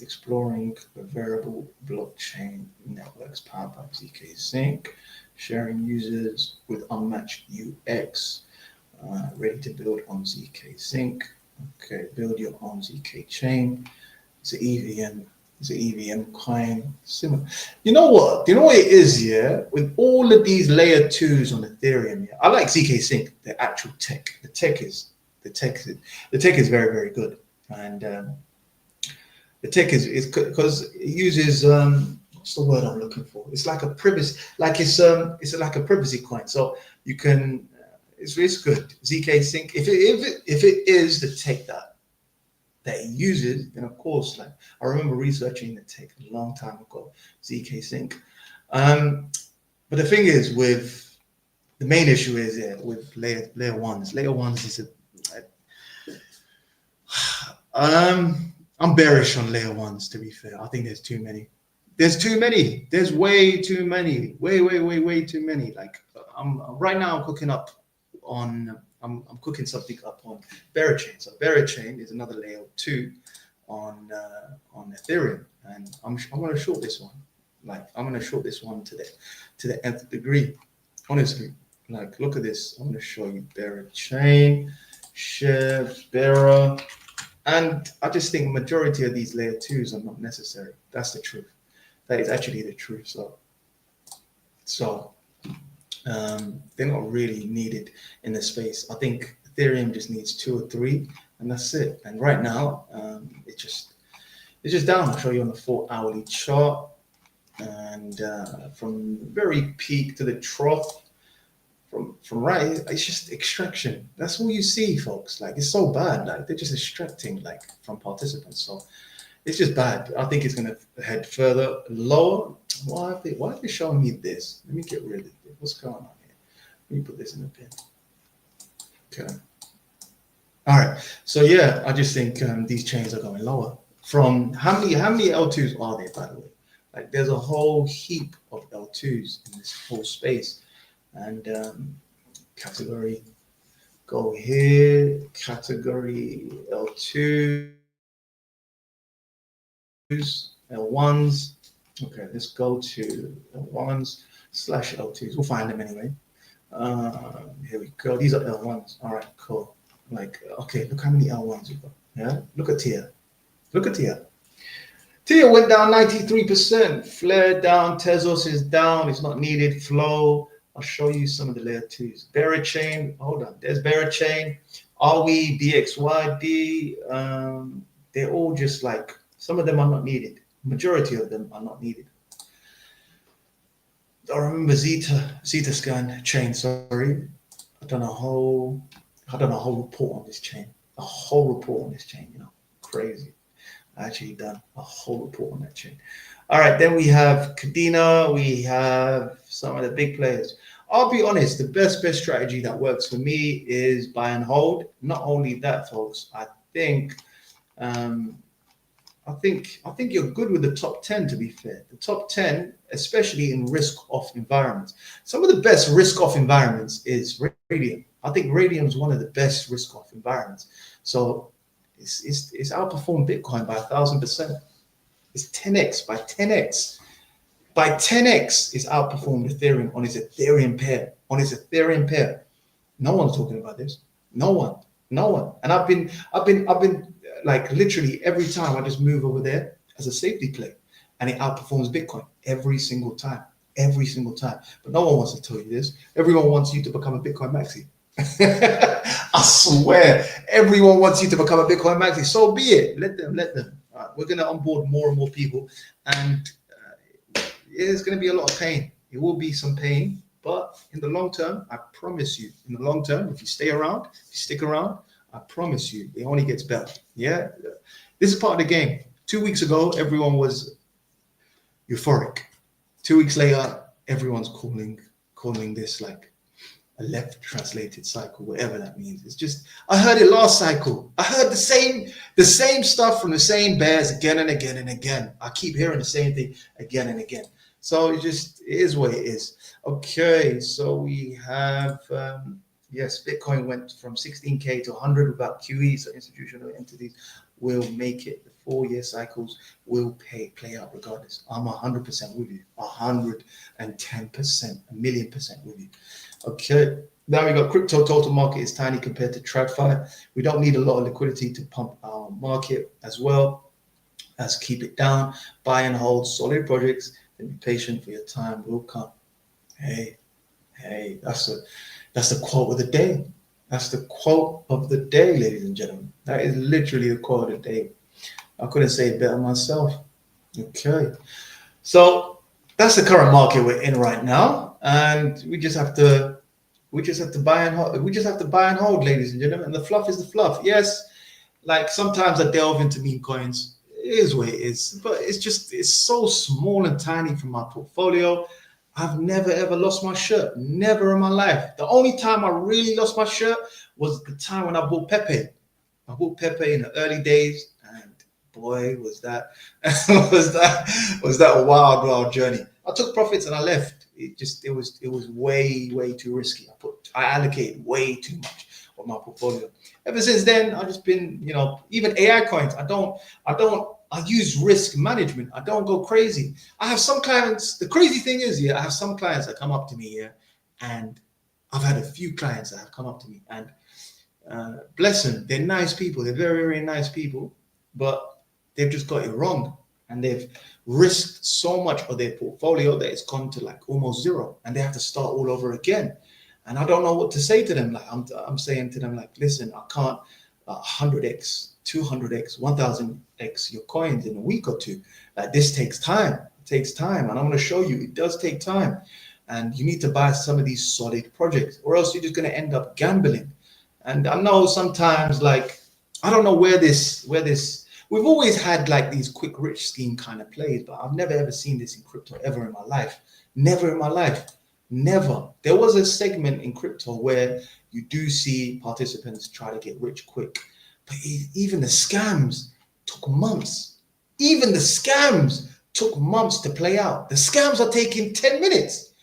Exploring the variable blockchain networks powered by ZK Sync, sharing users with unmatched UX, ready to build on ZK Sync. Okay, build your own ZK chain. It's an EVM. It's an EVM coin. Similar. You know what? You know what it is, yeah? With all of these layer 2s on Ethereum, yeah, I like ZK Sync, the actual tech. The tech is very, very good. And the tech is because it uses what's the word I'm looking for? It's like a privacy, it's like a privacy coin. So you can it's good. ZK Sync. If it is the tech that it uses, then of course, I remember researching the tech a long time ago, ZK Sync. But the thing is, with the main issue is with layer ones. Layer ones is I'm bearish on layer ones, to be fair. I think there's too many. There's way too many. Way too many. I'm right now I'm cooking up on I'm cooking something up on Berachain. So Berachain is another layer 2 on Ethereum, and I'm going to short this one. I'm going to short this one to the nth degree. Honestly, look at this. I'm going to show you Berachain, share Bera, and I just think majority of these layer 2s are not necessary. That's the truth. That is actually the truth. So they're not really needed in the space. I think Ethereum just needs 2 or 3, and that's it. And right now, it's just down. I'll show you on the 4-hourly chart, and from very peak to the trough, from right, it's just extraction. That's all you see, folks. Like, it's so bad. Like, they're just extracting like from participants. So it's just bad. I think it's going to head further lower. Why are they showing me this? Let me get rid of it. What's going on here? Let me put this in a bin. Okay. All right. So yeah, I just think these chains are going lower. From how many L2s are there, by the way? Like, there's a whole heap of L2s in this whole space. And category, go here, category L2s, L1s. Okay, let's go to L1s / L2s. We'll find them anyway. Here we go. These are L1s. All right, cool. Like, okay, look how many L1s we've got. Yeah, look at TIA. Look at TIA. TIA went down 93%. Flare down. Tezos is down. It's not needed. Flow. I'll show you some of the layer 2s. Bearer chain. Hold on. There's bearer chain. RWE, BXYD. They're all just like, some of them are not needed. Majority of them are not needed. I remember Zeta scan chain. Sorry, I've done a whole report on this chain. A whole report on this chain. You know, crazy. I actually done a whole report on that chain. All right, then we have Cadena. We have some of the big players. I'll be honest. The best strategy that works for me is buy and hold. Not only that, folks. I think you're good with the top 10, to be fair. The top 10, especially in risk-off environments. Some of the best risk-off environments is Radium. I think Radium is one of the best risk-off environments. So it's outperformed Bitcoin by 1,000%. It's 10x by 10x. By 10x, it's outperformed Ethereum on its Ethereum pair. No one's talking about this. No one. And I've been like, literally every time I just move over there as a safety play, and it outperforms Bitcoin every single time. But no one wants to tell you this. Everyone wants you to become a Bitcoin maxi. I swear, everyone wants you to become a Bitcoin maxi. So be it. Let them. We're going to onboard more and more people, and it's going to be a lot of pain. It will be some pain, but in the long term, I promise you, if you stay around, if you stick around, I promise you, it only gets better. Yeah, this is part of the game. 2 weeks ago, everyone was euphoric. 2 weeks later, everyone's calling this like a left translated cycle, whatever that means. It's just, I heard it last cycle. I heard the same stuff from the same bears again and again and again. I keep hearing the same thing again and again. So it is what it is. Okay, so we have. Yes, Bitcoin went from 16K to 100 without QE, so institutional entities will make it. The 4-year cycles will play out regardless. I'm 100% with you, 110%, 1,000,000% with you. Okay, now we got crypto total market is tiny compared to TradFi. We don't need a lot of liquidity to pump our market as well as keep it down. Buy and hold solid projects, and be patient for your time will come. Hey, that's the quote of the day. That's the quote of the day, ladies and gentlemen. That is literally the quote of the day. I couldn't say it better myself. Okay. So that's the current market we're in right now. And we just have to buy and hold. We just have to buy and hold, ladies and gentlemen. And the fluff is the fluff. Yes, like sometimes I delve into meme coins. It is what it is. But it's so small and tiny from my portfolio. I've never ever lost my shirt. Never in my life. The only time I really lost my shirt was the time when I bought Pepe. I bought Pepe in the early days, and boy, was that a wild journey. I took profits and I left. It was way too risky. I allocated way too much of my portfolio. Ever since then, I've just been, even AI coins. I use risk management. I don't go crazy. I have some clients. The crazy thing is, I have some clients that come up to me here, and I've had a few clients that have come up to me, and bless them, they're nice people. They're very, very nice people, but they've just got it wrong, and they've risked so much of their portfolio that it's gone to like almost zero, and they have to start all over again. And I don't know what to say to them. Like I'm saying to them, like, listen, I can't 100x, 200x, 1000x your coins in a week or two. Like this takes time. It takes time, and I'm going to show you it does take time. And you need to buy some of these solid projects, or else you're just going to end up gambling. And I know sometimes, like, I don't know where this. We've always had like these quick rich scheme kind of plays, but I've never ever seen this in crypto ever in my life. Never in my life. Never. There was a segment in crypto where you do see participants try to get rich quick, but even the scams took months. Even the scams took months to play out. The scams are taking 10 minutes.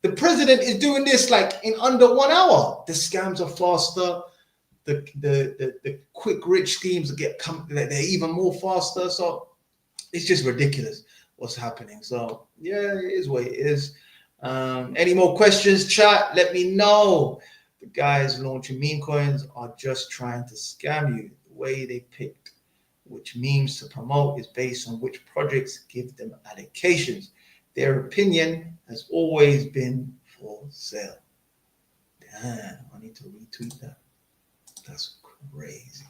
The president is doing this like in under 1 hour. The scams are faster. The quick rich schemes they're even more faster. So it's just ridiculous what's happening. So yeah, it is what it is. Any more questions, chat? Let me know. The guys launching meme coins are just trying to scam you. The way they picked which memes to promote is based on which projects give them allocations. Their opinion has always been for sale. Damn, I need to retweet that. That's crazy.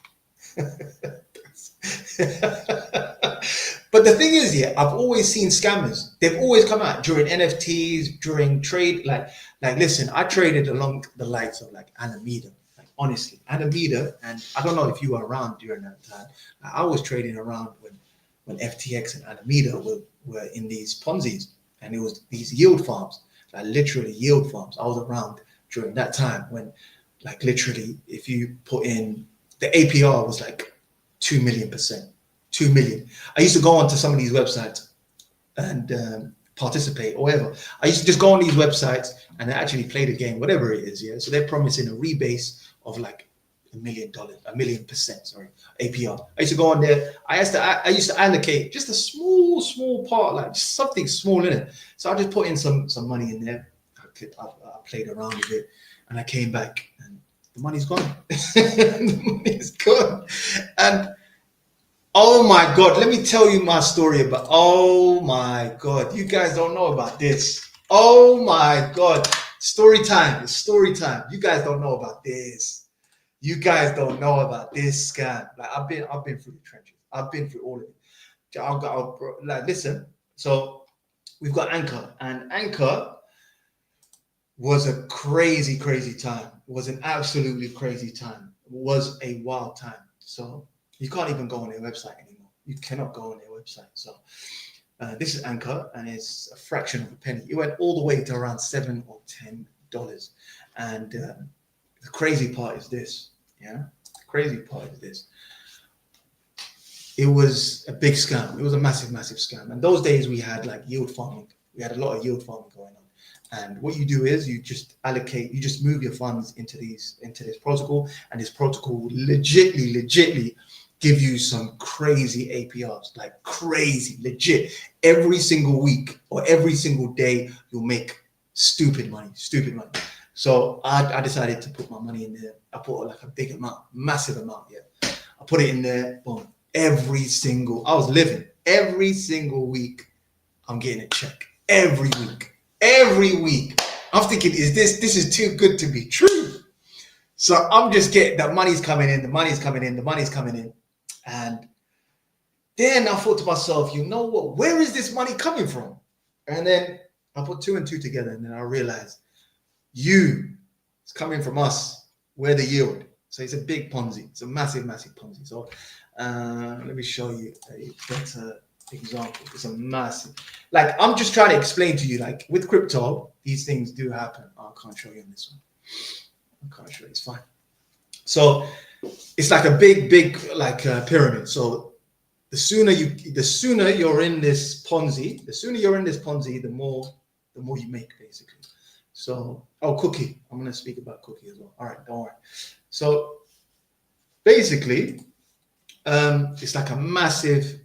But the thing is, yeah, I've always seen scammers. They've always come out during NFTs, during trade. Like, listen, I traded along the likes of like Alameda. Like, honestly, Alameda, and I don't know if you were around during that time. I was trading around when FTX and Alameda were in these Ponzi's, and it was these yield farms, like literally yield farms. I was around during that time when, like, literally, if you put in the APR was like 2 million%. 2 million. I used to go onto some of these websites and participate or whatever. I used to just go on these websites and actually play the game, whatever it is. Yeah. So they're promising a rebase of like $1 million, 1,000,000%. Sorry, APR. I used to go on there. I used to allocate just a small part, like just something small in it. So I just put in some money in there. I played around with it, and I came back, and the money's gone. The money's gone, and oh my God, let me tell you my story about, oh my God, you guys don't know about this. Oh my God, story time, it's story time. You guys don't know about this. You guys don't know about this scam. Like I've been through the trenches. I've been through all of it. Like, listen, so we've got Anchor, and Anchor was a crazy time. It was an absolutely crazy time. It was a wild time. So you can't even go on their website anymore. You cannot go on their website. So this is Anchor, and it's a fraction of a penny. It went all the way to around $7 or $10. And the crazy part is this. Yeah, the crazy part is this. It was a big scam. It was a massive scam. And those days we had like yield farming. We had a lot of yield farming going on. And what you do is you just allocate, you just move your funds into this protocol, and this protocol will legitly give you some crazy APRs, like crazy, legit. Every single week or every single day, you'll make stupid money. So I decided to put my money in there. I put like a big amount, massive amount. Yeah, I put it in there. Boom. I was living every single week. I'm getting a check every week. I'm thinking, this is too good to be true. So I'm just getting the money's coming in. And then I thought to myself, you know what? Where is this money coming from? And then I put 2 and 2 together, and then I realized it's coming from us. We're the yield. So it's a big Ponzi. It's a massive Ponzi. So let me show you a better example. It's a massive, like, I'm just trying to explain to you, like, with crypto, these things do happen. Oh, I can't show you on this one. I can't show you. It's fine. So it's like a big like pyramid. So the sooner you're in this Ponzi, the more you make, basically. So Cookie. I'm gonna speak about Cookie as well. All right, don't worry. So basically, it's like a massive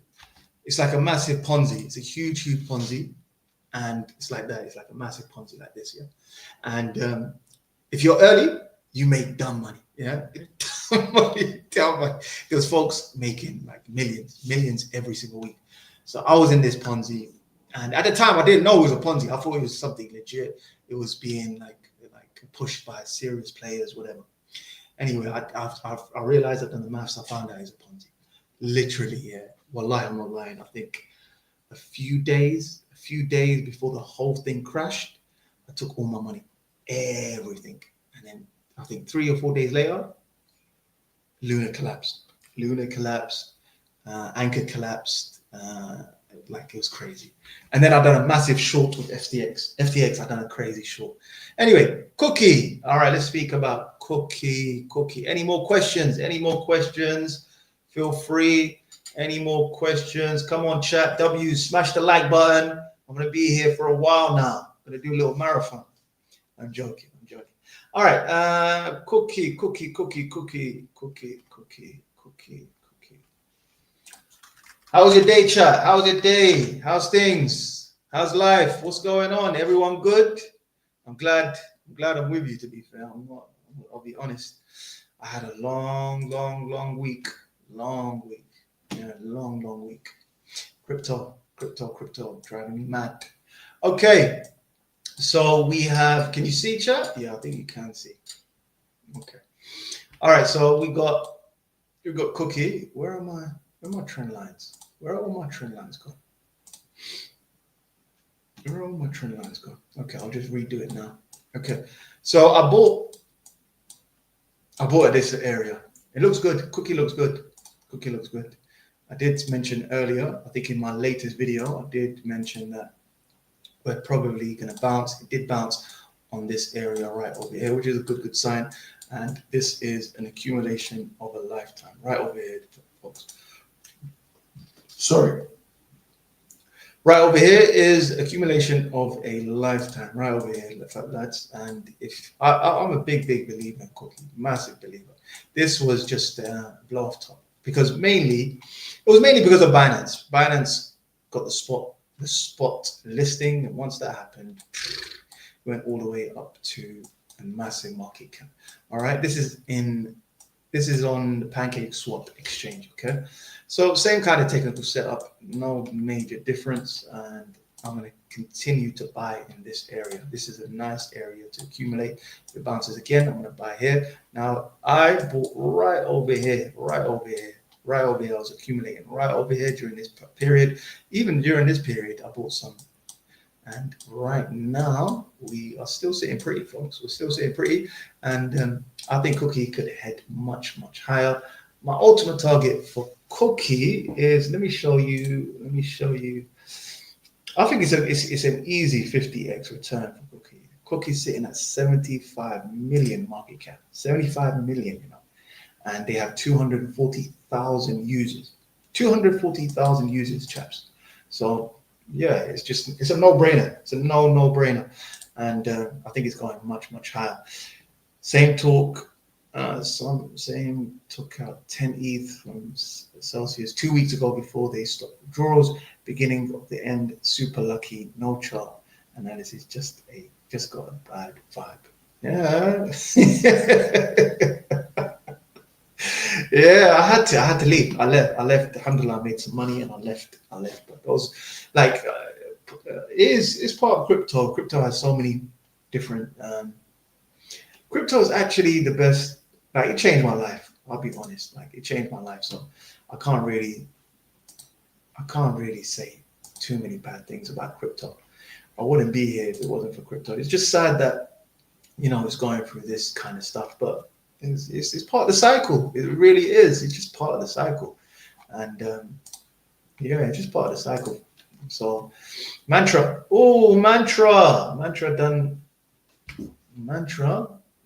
Ponzi. It's a huge Ponzi, and it's like that. It's like a massive Ponzi like this, yeah. And if you're early, you make dumb money, yeah. Dumb money. There's folks making like millions every single week. So I was in this Ponzi, and at the time I didn't know it was a Ponzi. I thought it was something legit. It was being like pushed by serious players, whatever. Anyway, I realized I've done the maths. I found out it's a Ponzi. Literally, yeah. Wallahi, I'm not lying. I think a few days before the whole thing crashed, I took all my money, everything. And then I think 3 or 4 days later, Luna collapsed. Anchor collapsed. Like it was crazy. And then I done a massive short with FTX. I done a crazy short. Anyway, Cookie. All right, let's speak about Cookie. Any more questions? Feel free. Any more questions? Come on, chat. W, smash the like button. I'm going to be here for a while now. I'm going to do a little marathon. I'm joking. All right. Cookie. How's your day, chat? How's your day? How's things? How's life? What's going on? Everyone good? I'm glad I'm with you, to be fair. I'll be honest. I had a long week. Long week. Yeah, long week. Crypto, driving me mad. Okay. So we have, can you see, chat? Yeah, I think you can see. Okay. All right, so we've got Cookie. Where are my trend lines? Where are all my trend lines gone? Okay, I'll just redo it now. Okay, so I bought at this area. It looks good. Cookie looks good. I did mention earlier, I think in my latest video, I did mention that we're probably going to bounce. It did bounce on this area right over here, which is a good sign. And this is an accumulation of a lifetime right over here, folks. Sorry. Right over here is accumulation of a lifetime. Right over here, lads. And if I'm a big believer in Cookie, massive believer. This was just a blow off top because it was mainly because of Binance. Binance got the spot listing, and once that happened, went all the way up to a massive market cap. All right, this is on the Pancake Swap exchange. Okay, so same kind of technical setup, no major difference, and I'm going to continue to buy in this area. This is a nice area to accumulate. If it bounces again, I'm going to buy here. Now I bought right over here. I was accumulating right over here during this period. Even during this period, I bought some. And right now, we are still sitting pretty, folks. We're still sitting pretty. And I think Cookie could head much higher. My ultimate target for Cookie is, let me show you. I think it's an easy 50x return for Cookie. Cookie's sitting at 75 million market cap. 75 million, you know. And they have 240,000 users. 240,000 users, chaps. So yeah, it's a no-brainer. It's a no-brainer, and I think it's going much higher. Same took out 10 ETH from Celsius 2 weeks ago before they stopped withdrawals. Beginning of the end, super lucky, no chart analysis, just got a bad vibe. Yeah. Yeah, I had to leave. I left. Alhamdulillah, I made some money and I left. But those, like, is part of crypto. Crypto has so many different. Crypto is actually the best. Like, it changed my life. I'll be honest. Like, it changed my life. So I can't really say too many bad things about crypto. I wouldn't be here if it wasn't for crypto. It's just sad that, you know, it's going through this kind of stuff, but it's part of the cycle. It really is. It's just part of the cycle. And yeah, it's just part of the cycle. So Mantra. Oh, Mantra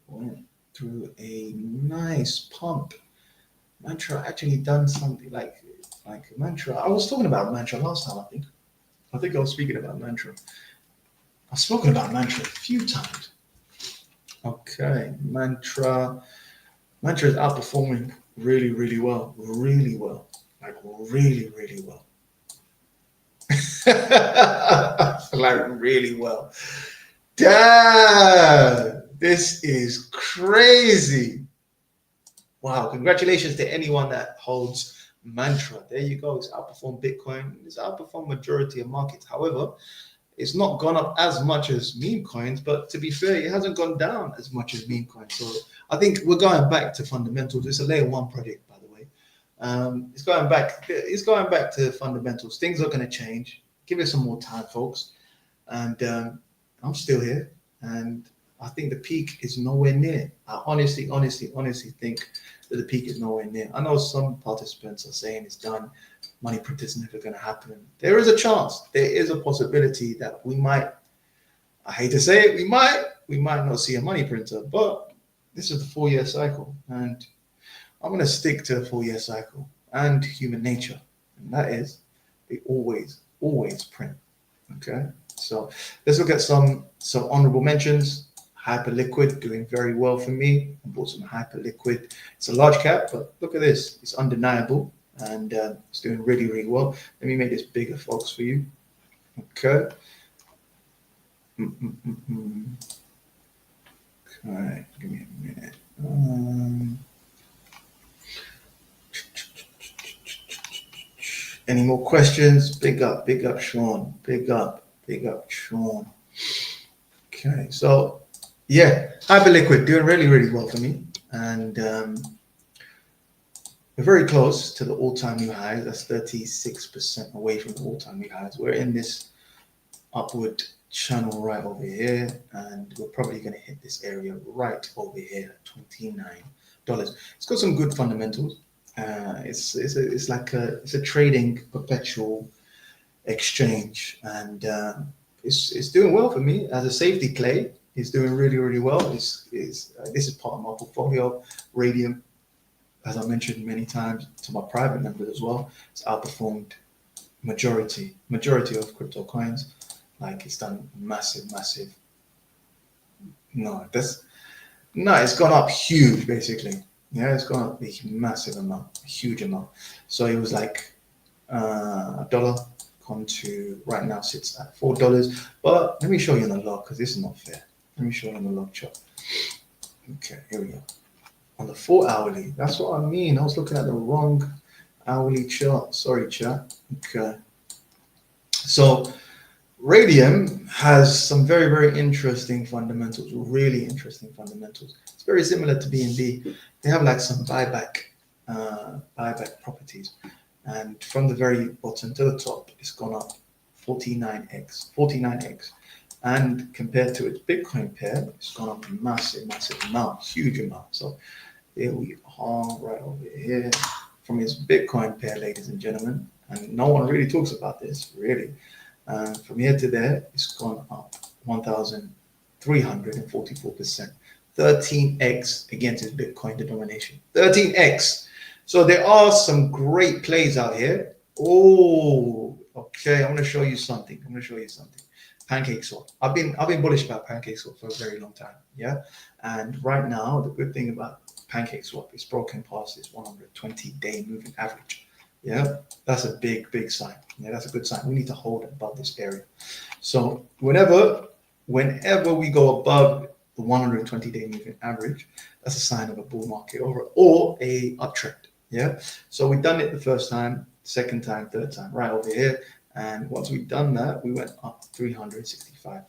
went through a nice pump. Mantra actually done something like Mantra. I was talking about Mantra last time, I think I was speaking about Mantra. I've spoken about Mantra a few times. Okay, Mantra is outperforming really well. Like really well. Like really well. Damn, this is crazy. Wow, congratulations to anyone that holds Mantra. There you go. It's outperformed Bitcoin. It's outperformed majority of markets. However, It's not gone up as much as meme coins, but to be fair, it hasn't gone down as much as meme coins. So I think we're going back to fundamentals. It's a layer one project, by the way. It's going back. It's going back to fundamentals. Things are going to change. Give it some more time, folks. And I'm still here, and I think the peak is nowhere near. I honestly think that the peak is nowhere near. I know some participants are saying it's done. Money print is never going to happen. There is a chance. There is a possibility that we might. I hate to say it, we might not see a money printer, but this is the 4-year cycle, and I'm going to stick to the 4-year cycle and human nature, and that is they always print. Okay, so let's look at some honorable mentions. Hyperliquid doing very well for me. I bought some Hyperliquid. It's a large cap, but look at this. It's undeniable, and it's doing really well. Let me make this bigger, folks, for you. Okay. Okay, give me a minute. Any more questions? Big up, Sean. Big up, Sean. Okay, so yeah, Hyperliquid doing really well for me, and we're very close to the all-time new highs. That's 36% away from the all-time new highs. We're in this upward channel right over here, and we're probably going to hit this area right over here at $29. It's got some good fundamentals. It's like a trading perpetual exchange, and it's doing well for me as a safety play. It's doing really well. This is part of my portfolio. Radium, as I mentioned many times to my private members as well, it's outperformed majority of crypto coins. Like it's done massive. It's gone up huge basically. Yeah, it's gone up a massive amount, a huge amount. So it was like $1 gone to right now sits at $4. But let me show you on the log because this is not fair. Let me show you on the log chart. Okay, here we go. On the 4-hourly, that's what I mean. I was looking at the wrong hourly chart. Sorry, chat. Okay. So Radium has some very interesting fundamentals, really interesting fundamentals. It's very similar to BNB. They have like some buyback properties. And from the very bottom to the top, it's gone up 49x. And compared to its Bitcoin pair, it's gone up a massive amount, huge amount. So here we are right over here from its Bitcoin pair, ladies and gentlemen. And no one really talks about this, really. From here to there, it's gone up 1,344%, 13x against its Bitcoin denomination, 13x. So there are some great plays out here. Oh, okay. I'm going to show you something. Pancake swap. I've been bullish about pancake swap for a very long time. Yeah, and right now the good thing about pancake swap is broken past this 120-day moving average. Yeah, that's a big sign. Yeah, that's a good sign. We need to hold above this area. So whenever we go above the 120-day moving average, that's a sign of a bull market or a uptrend. Yeah. So we've done it the first time, second time, third time, right over here. And once we've done that, we went up 365%.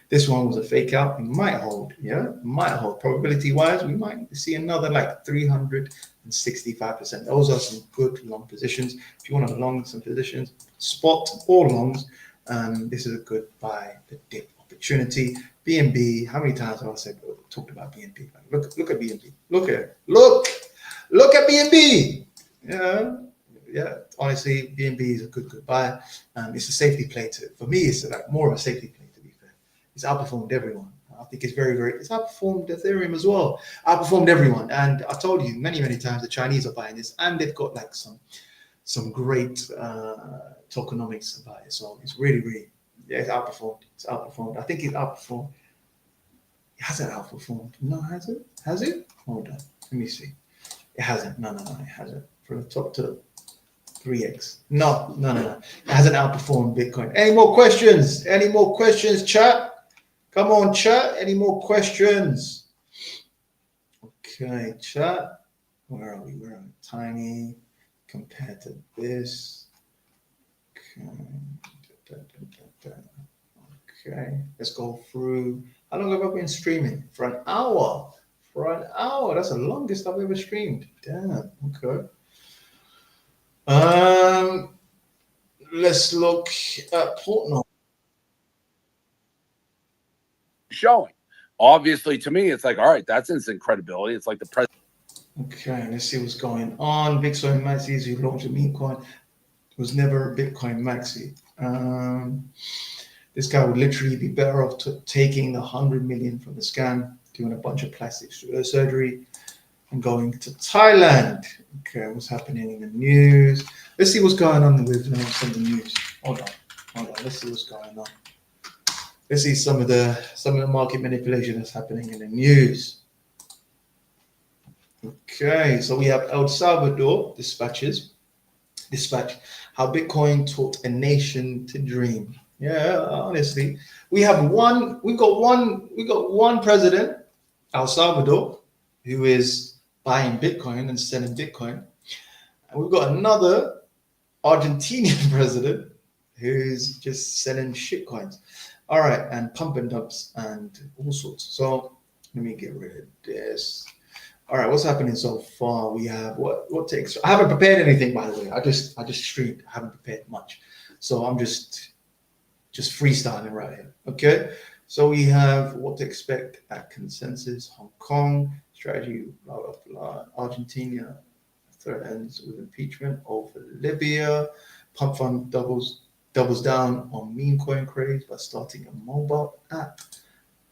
This one was a fake out. It might hold. Yeah, might hold. Probability wise, we might see another like 365%. Those are some good long positions. If you want to long some positions, spot or longs, this is a good buy the dip opportunity. BNB. How many times have I talked about BNB? Look at BNB. Look at BNB. Yeah. Honestly, BNB is a good buy. It's a safety play for me. It's like more of a safety play, to be fair. It's outperformed everyone. I think it's it's outperformed Ethereum as well. Outperformed everyone. And I told you many times the Chinese are buying this, and they've got like some great tokenomics about it. So it's really, yeah, it's outperformed. I think it's outperformed. It hasn't outperformed. No, has it? Has it? Hold on. Let me see. It hasn't. No, it hasn't. From the top to 3x. No. It hasn't outperformed Bitcoin. Any more questions? Chat? Come on, chat. Any more questions? Okay, chat. Where are we? Tiny compared to this. Okay. Okay, let's go through. How long have I been streaming? For an hour. For an hour. That's the longest I've ever streamed. Damn. Okay. Let's look at Portnoy. Showing. Obviously, to me, it's like, all right, that's instant credibility. It's like the president. Okay, let's see what's going on. Bitcoin Maxis who launched a meme coin was never a Bitcoin Maxi. This guy would literally be better off taking the 100 million from the scam, doing a bunch of plastic surgery, and going to Thailand. Okay, what's happening in the news? Let's see what's going on with some of the news. Hold on. Let's see what's going on. Let's see some of the market manipulation that's happening in the news. Okay, so we have El Salvador dispatch how Bitcoin taught a nation to dream. Yeah, honestly, we got one president, El Salvador, who is buying Bitcoin and selling Bitcoin. And we've got another Argentinian president who's just selling shitcoins. All right, and pump and dumps and all sorts. So let me get rid of this. All right, what's happening so far? We have what takes. I haven't prepared anything, by the way. I just streamed. I haven't prepared much, so I'm just freestyling right here. Okay, so we have what to expect at consensus. Hong Kong strategy, blah blah blah. Argentina threatens with impeachment over Libya. Pump fund doubles down on meme coin craze by starting a mobile app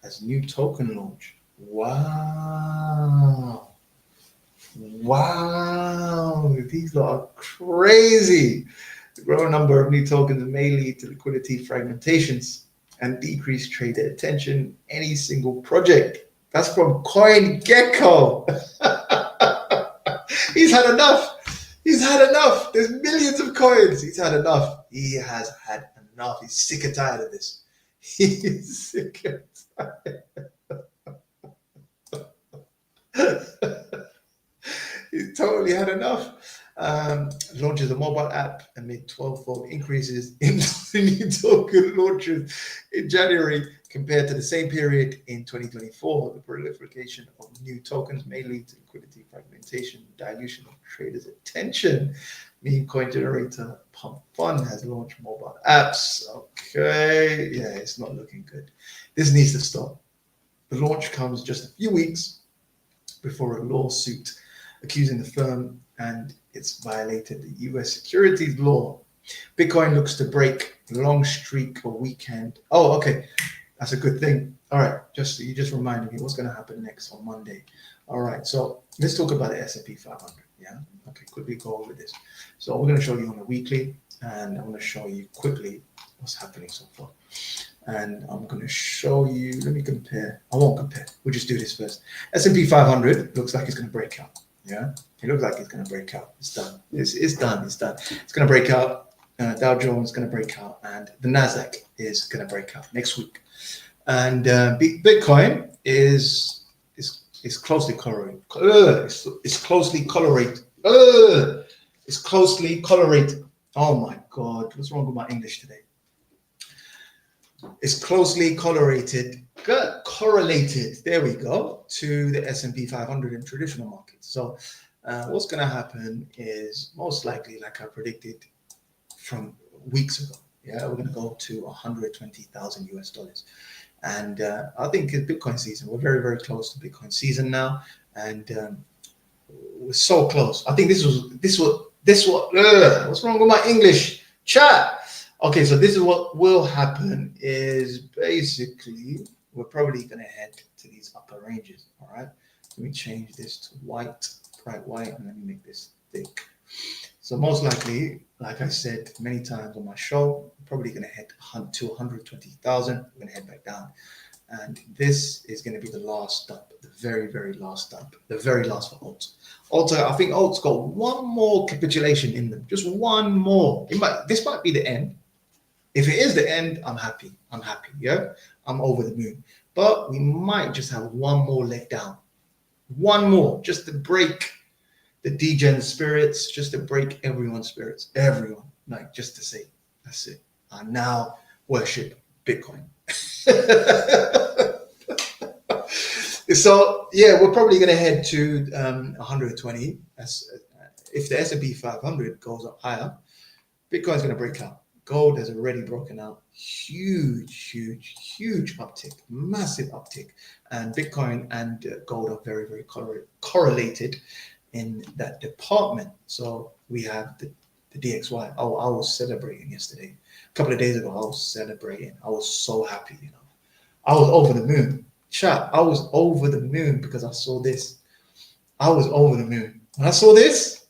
as new token launch. Wow. These are crazy. The growing number of new tokens may lead to liquidity fragmentations and decreased trader attention. Any single project. That's from CoinGecko. He's had enough. There's millions of coins. He's had enough. He has had enough. He's sick and tired of this. He's sick and tired. He's totally had enough. Launches a mobile app amid 12-fold increases in new token launches in January compared to the same period in 2024. The proliferation of new tokens may lead to liquidity fragmentation, dilution of traders' attention. Meme coin generator Pump Fund has launched mobile apps. Okay, yeah, it's not looking good. This needs to stop. The launch comes just a few weeks before a lawsuit accusing the firm and it's violated the US securities law. Bitcoin looks to break long streak or weekend. Oh, okay. That's a good thing. All right. You just reminded me what's going to happen next on Monday. All right. So let's talk about the S&P 500. Yeah. Okay. Quickly go over this. So we're going to show you on a weekly, and I'm going to show you quickly what's happening so far. And I'm going to show you. Let me compare. I won't compare. We'll just do this first. S&P 500 looks like it's going to break out. Yeah, it looks like it's going to break out. It's done. It's done. It's done. It's going to break out. Dow Jones is going to break out, and the Nasdaq is going to break out next week. And Bitcoin is closely correlated. It's closely correlated. It's closely correlated. Oh my God, what's wrong with my English today? It's closely correlated. There we go, to the S&P 500 in traditional markets. So what's going to happen is most likely, like I predicted from weeks ago, yeah, we're going to go to 120,000 US dollars. And I think it's Bitcoin season. We're very, very close to Bitcoin season now. And we're so close. I think this was what's wrong with my English chat? Okay, so this is what will happen is basically we're probably going to head to these upper ranges. All right, let me change this to white, bright white, and let me make this thick. So most likely, like I said many times on my show, we're probably going to head to 120,000. We're going to head back down. And this is going to be the last dump, the very, very last dump, the very last for Alt. Alt, I think Alt's got one more capitulation in them, just one more. This might be the end. If it is the end, I'm happy. Yeah, I'm over the moon. But we might just have one more leg down, one more, just to break the degen spirits, just to break everyone's spirits, everyone, like just to say, that's it. I now worship Bitcoin. So yeah, we're probably going to head to 120. If the S&P 500 goes up higher, Bitcoin's going to break out. Gold has already broken out. Huge uptick, massive uptick. And Bitcoin and gold are very, very correlated in that department. So we have the DXY. Oh, I was celebrating yesterday. A couple of days ago, I was celebrating. I was so happy, you know. I was over the moon. Chat, I was over the moon because I saw this. I was over the moon. When I saw this,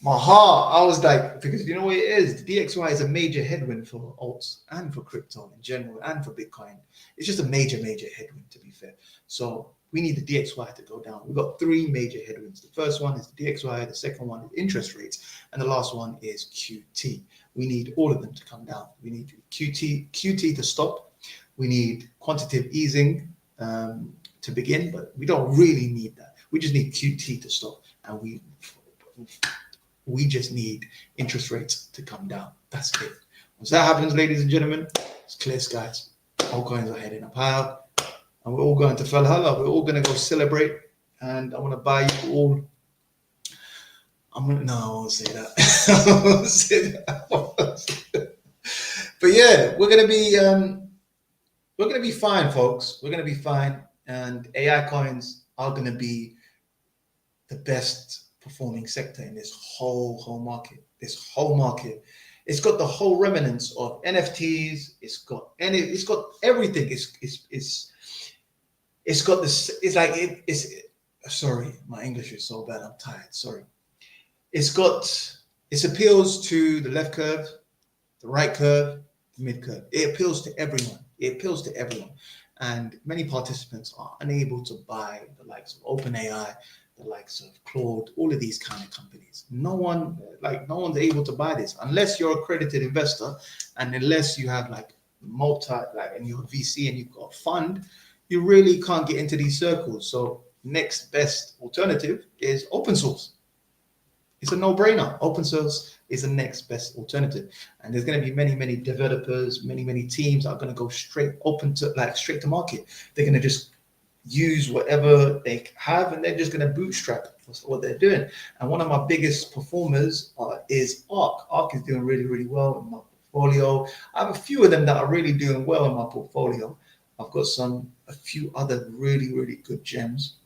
my heart, I was like, because you know what it is? The DXY is a major headwind for alts and for crypto in general and for Bitcoin. It's just a major headwind, to be fair. So we need the DXY to go down. We've got three major headwinds. The first one is the DXY, the second one is interest rates, and the last one is QT. We need all of them to come down. We need QT to stop. We need quantitative easing to begin, but we don't really need that. We just need QT to stop, and we just need interest rates to come down. That's it. Once that happens, ladies and gentlemen, it's clear skies. All coins are heading up higher, and we're all going to Valhalla. We're all going to go celebrate, and I want to buy you all. I won't say that. I won't say that. But yeah, we're gonna be fine, folks. We're gonna be fine, and AI coins are gonna be the best performing sector in this whole market. It's got the whole remnants of NFTs. It's got everything. It's got this. It's like sorry, my English is so bad. I'm tired. Sorry. It appeals to the left curve, the right curve, the mid curve. It appeals to everyone. And many participants are unable to buy the likes of OpenAI, the likes of Claude, all of these kind of companies. No one's able to buy this unless you're an accredited investor, and unless you have and you're a VC and you've got a fund, you really can't get into these circles. So next best alternative is open source. It's a no-brainer. Open source is the next best alternative, and there's going to be many developers, many teams that are going to go straight to market. They're going to just use whatever they have, and they're just going to bootstrap what they're doing. And one of my biggest performers is Arc. Arc is doing really well in my portfolio. I have a few of them that are really doing well in my portfolio. I've got a few other really good gems.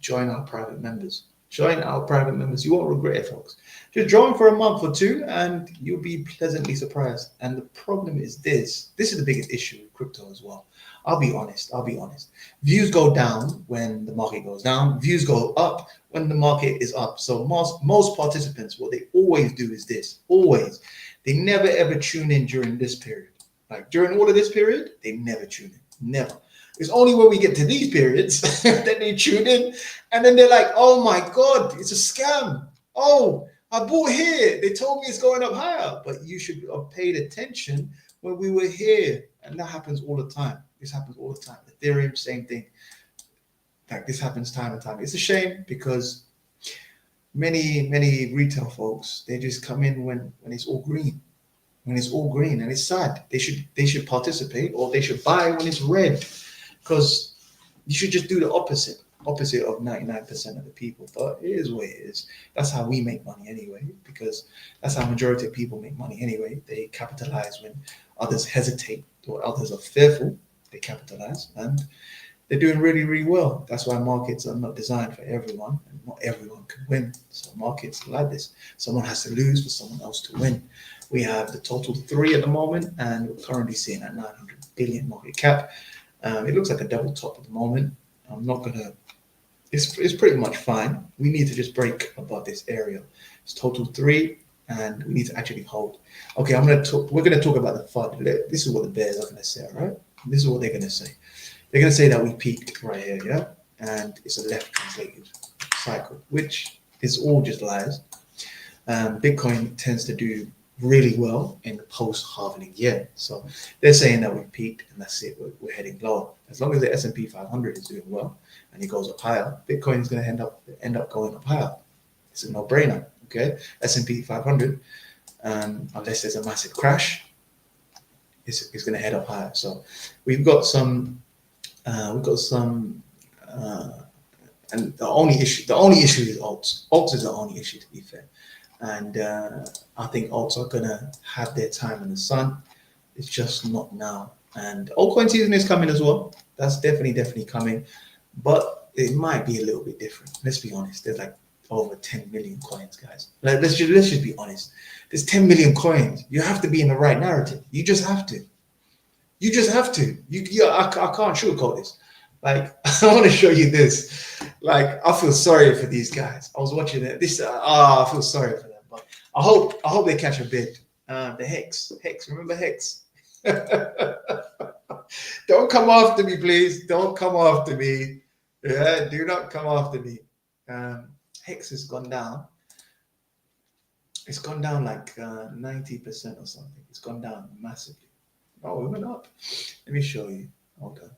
Join our private members. You won't regret it, folks. Just join for a month or two and you'll be pleasantly surprised. And the problem is this is the biggest issue with crypto as well. I'll be honest. Views go down when the market goes down. Views go up when the market is up. So most participants, what they always do is this. Always. They never ever tune in during this period. Like during all of this period, they never tune in. Never. It's only when we get to these periods that they tune in, and then they're like, oh my God, it's a scam. Oh, I bought here. They told me it's going up higher, but you should have paid attention when we were here. And that happens all the time. This happens all the time. Ethereum, same thing. Like this happens time and time. It's a shame because many retail folks, they just come in when it's all green. When it's all green, and it's sad. They should participate, or they should buy when it's red. Because you should just do the opposite of 99% of the people. But it is what it is. That's how we make money anyway, because that's how majority of people make money anyway. They capitalize when others hesitate or others are fearful. They capitalize, and they're doing really well. That's why markets are not designed for everyone, and not everyone can win. So markets are like this. Someone has to lose for someone else to win. We have the total 3 at the moment, and we're currently sitting at 900 billion market cap. It looks like a double top at the moment. It's pretty much fine. We need to just break above this area. It's total 3, and we need to actually hold. Okay, we're going to talk about the FUD. This is what the bears are going to say, all right? This is what they're going to say. They're going to say that we peaked right here, yeah? And it's a left translated cycle, which is all just lies. Bitcoin tends to do really well in the post-halving year. So they're saying that we peaked and that's it, we're heading lower. As long as the S&P 500 is doing well and it goes up higher, Bitcoin is going to end up going up higher. It's a no-brainer, okay? S&P 500, unless there's a massive crash, it's going to head up higher. So we've got some, and the only issue is alts. Alts is the only issue, to be fair. And I think alts are going to have their time in the sun. It's just not now. And altcoin season is coming as well. That's definitely coming, but it might be a little bit different. Let's be honest. There's like over 10 million coins, guys. Like, let's just be honest. There's 10 million coins. You have to be in the right narrative. You just have to. You just have to. I can't sugarcoat this. Like, I want to show you this. Like, I feel sorry for these guys. I was watching it. I feel sorry for them. But I hope they catch a bid. The Hex, remember Hex? Don't come after me, please. Don't come after me. Yeah, do not come after me. Hex has gone down. It's gone down like 90% or something. It's gone down massively. Oh, it went up. Let me show you. Hold on.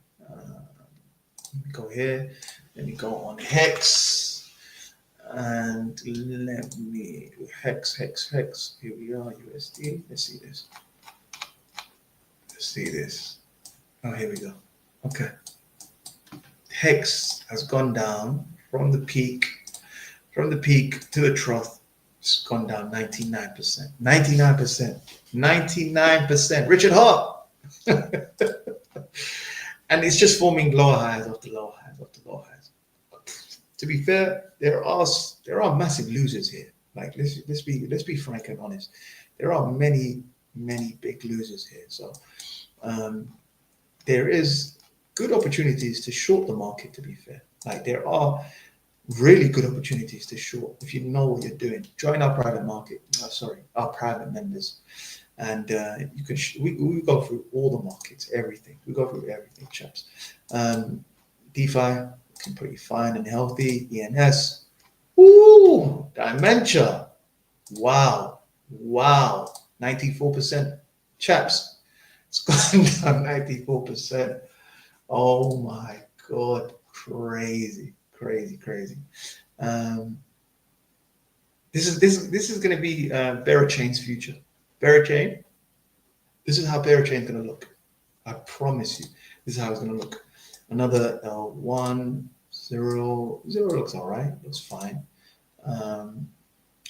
Let me go here. Let me go on Hex. And let me Hex. Here we are, USD. Let's see this. Let's see this. Oh, here we go. Okay. Hex has gone down from the peak to the trough. It's gone down 99%. 99%. Richard Hart. And it's just forming lower highs after lower highs after lower highs. To be fair, there are massive losers here. Like, let's be frank and honest. There are many big losers here. So there is good opportunities to short the market, to be fair. Like, there are really good opportunities to short if you know what you're doing. Join our private market. Our private members. And you can we go through all the markets, everything. We go through everything, chaps. DeFi can pretty fine and healthy. ENS, ooh, Dimensia, wow, 94%, chaps. It's gone down 94%. Oh my God, crazy. This is going to be Berachain's future. Berachain, this is how Berachain is going to look. I promise you, this is how it's going to look. Another L1, 0 looks all right, looks fine.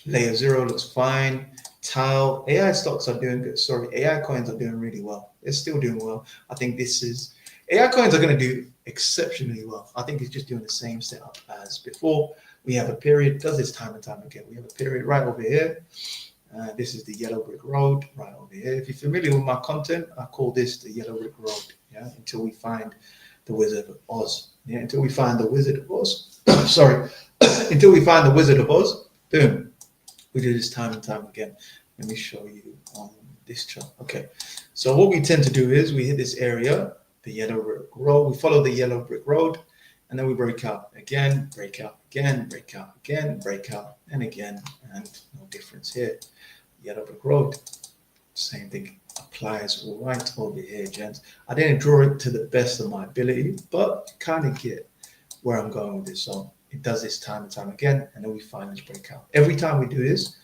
Layer 0 looks fine. Tau, AI stocks are doing good. Sorry, AI coins are doing really well. They're still doing well. I think AI coins are going to do exceptionally well. I think it's just doing the same setup as before. We have a period, does this time and time again. We have a period right over here. This is the yellow brick road right over here. If you're familiar with my content, I call this the yellow brick road. Yeah, until we find the Wizard of Oz. Yeah, until we find the Wizard of Oz. Sorry, until we find the Wizard of Oz. Boom. We do this time and time again. Let me show you on this chart. Okay. So what we tend to do is we hit this area, the yellow brick road. We follow the yellow brick road, and then we break out again, break out again, break out again, break out, and again, and no difference here. Yellow brick road, same thing applies right over here, gents. I didn't draw it to the best of my ability, but kind of get where I'm going with this. So it does this time and time again, and then we find this breakout. Every time we do this,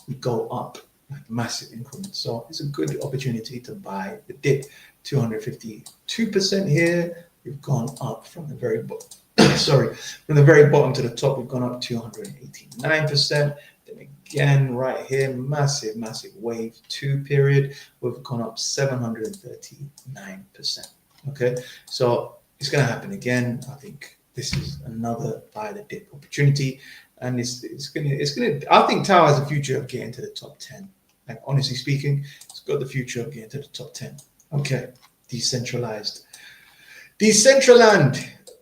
we go up like massive increments. So it's a good opportunity to buy the dip. 252% here. We've gone up from the very bottom. From the very bottom to the top, we've gone up 289%. Then again, right here, massive wave 2 period. We've gone up 739%. Okay, so it's going to happen again. I think this is another buy the dip opportunity, and it's gonna. I think Tau has a future of getting to the top 10. Like, honestly speaking, it's got the future of getting to the top 10. Okay, Decentraland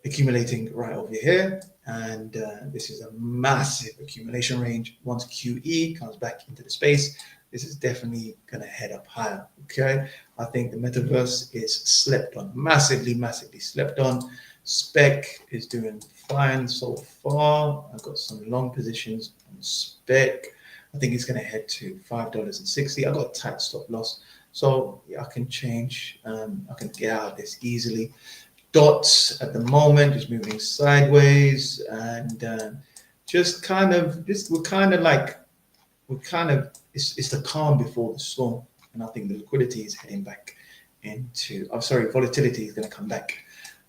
accumulating right over here, and this is a massive accumulation range. Once QE comes back into the space, this is definitely going to head up higher. Okay, I think the metaverse is slept on, massively slept on. Spec is doing fine so far. I've got some long positions on Spec. I think it's going to head to $5.60. I got a tight stop loss, so yeah, I can change. I can get out of this easily. Dots at the moment is moving sideways, and it's the calm before the storm, and I think the liquidity is heading back into, I'm sorry, volatility is going to come back.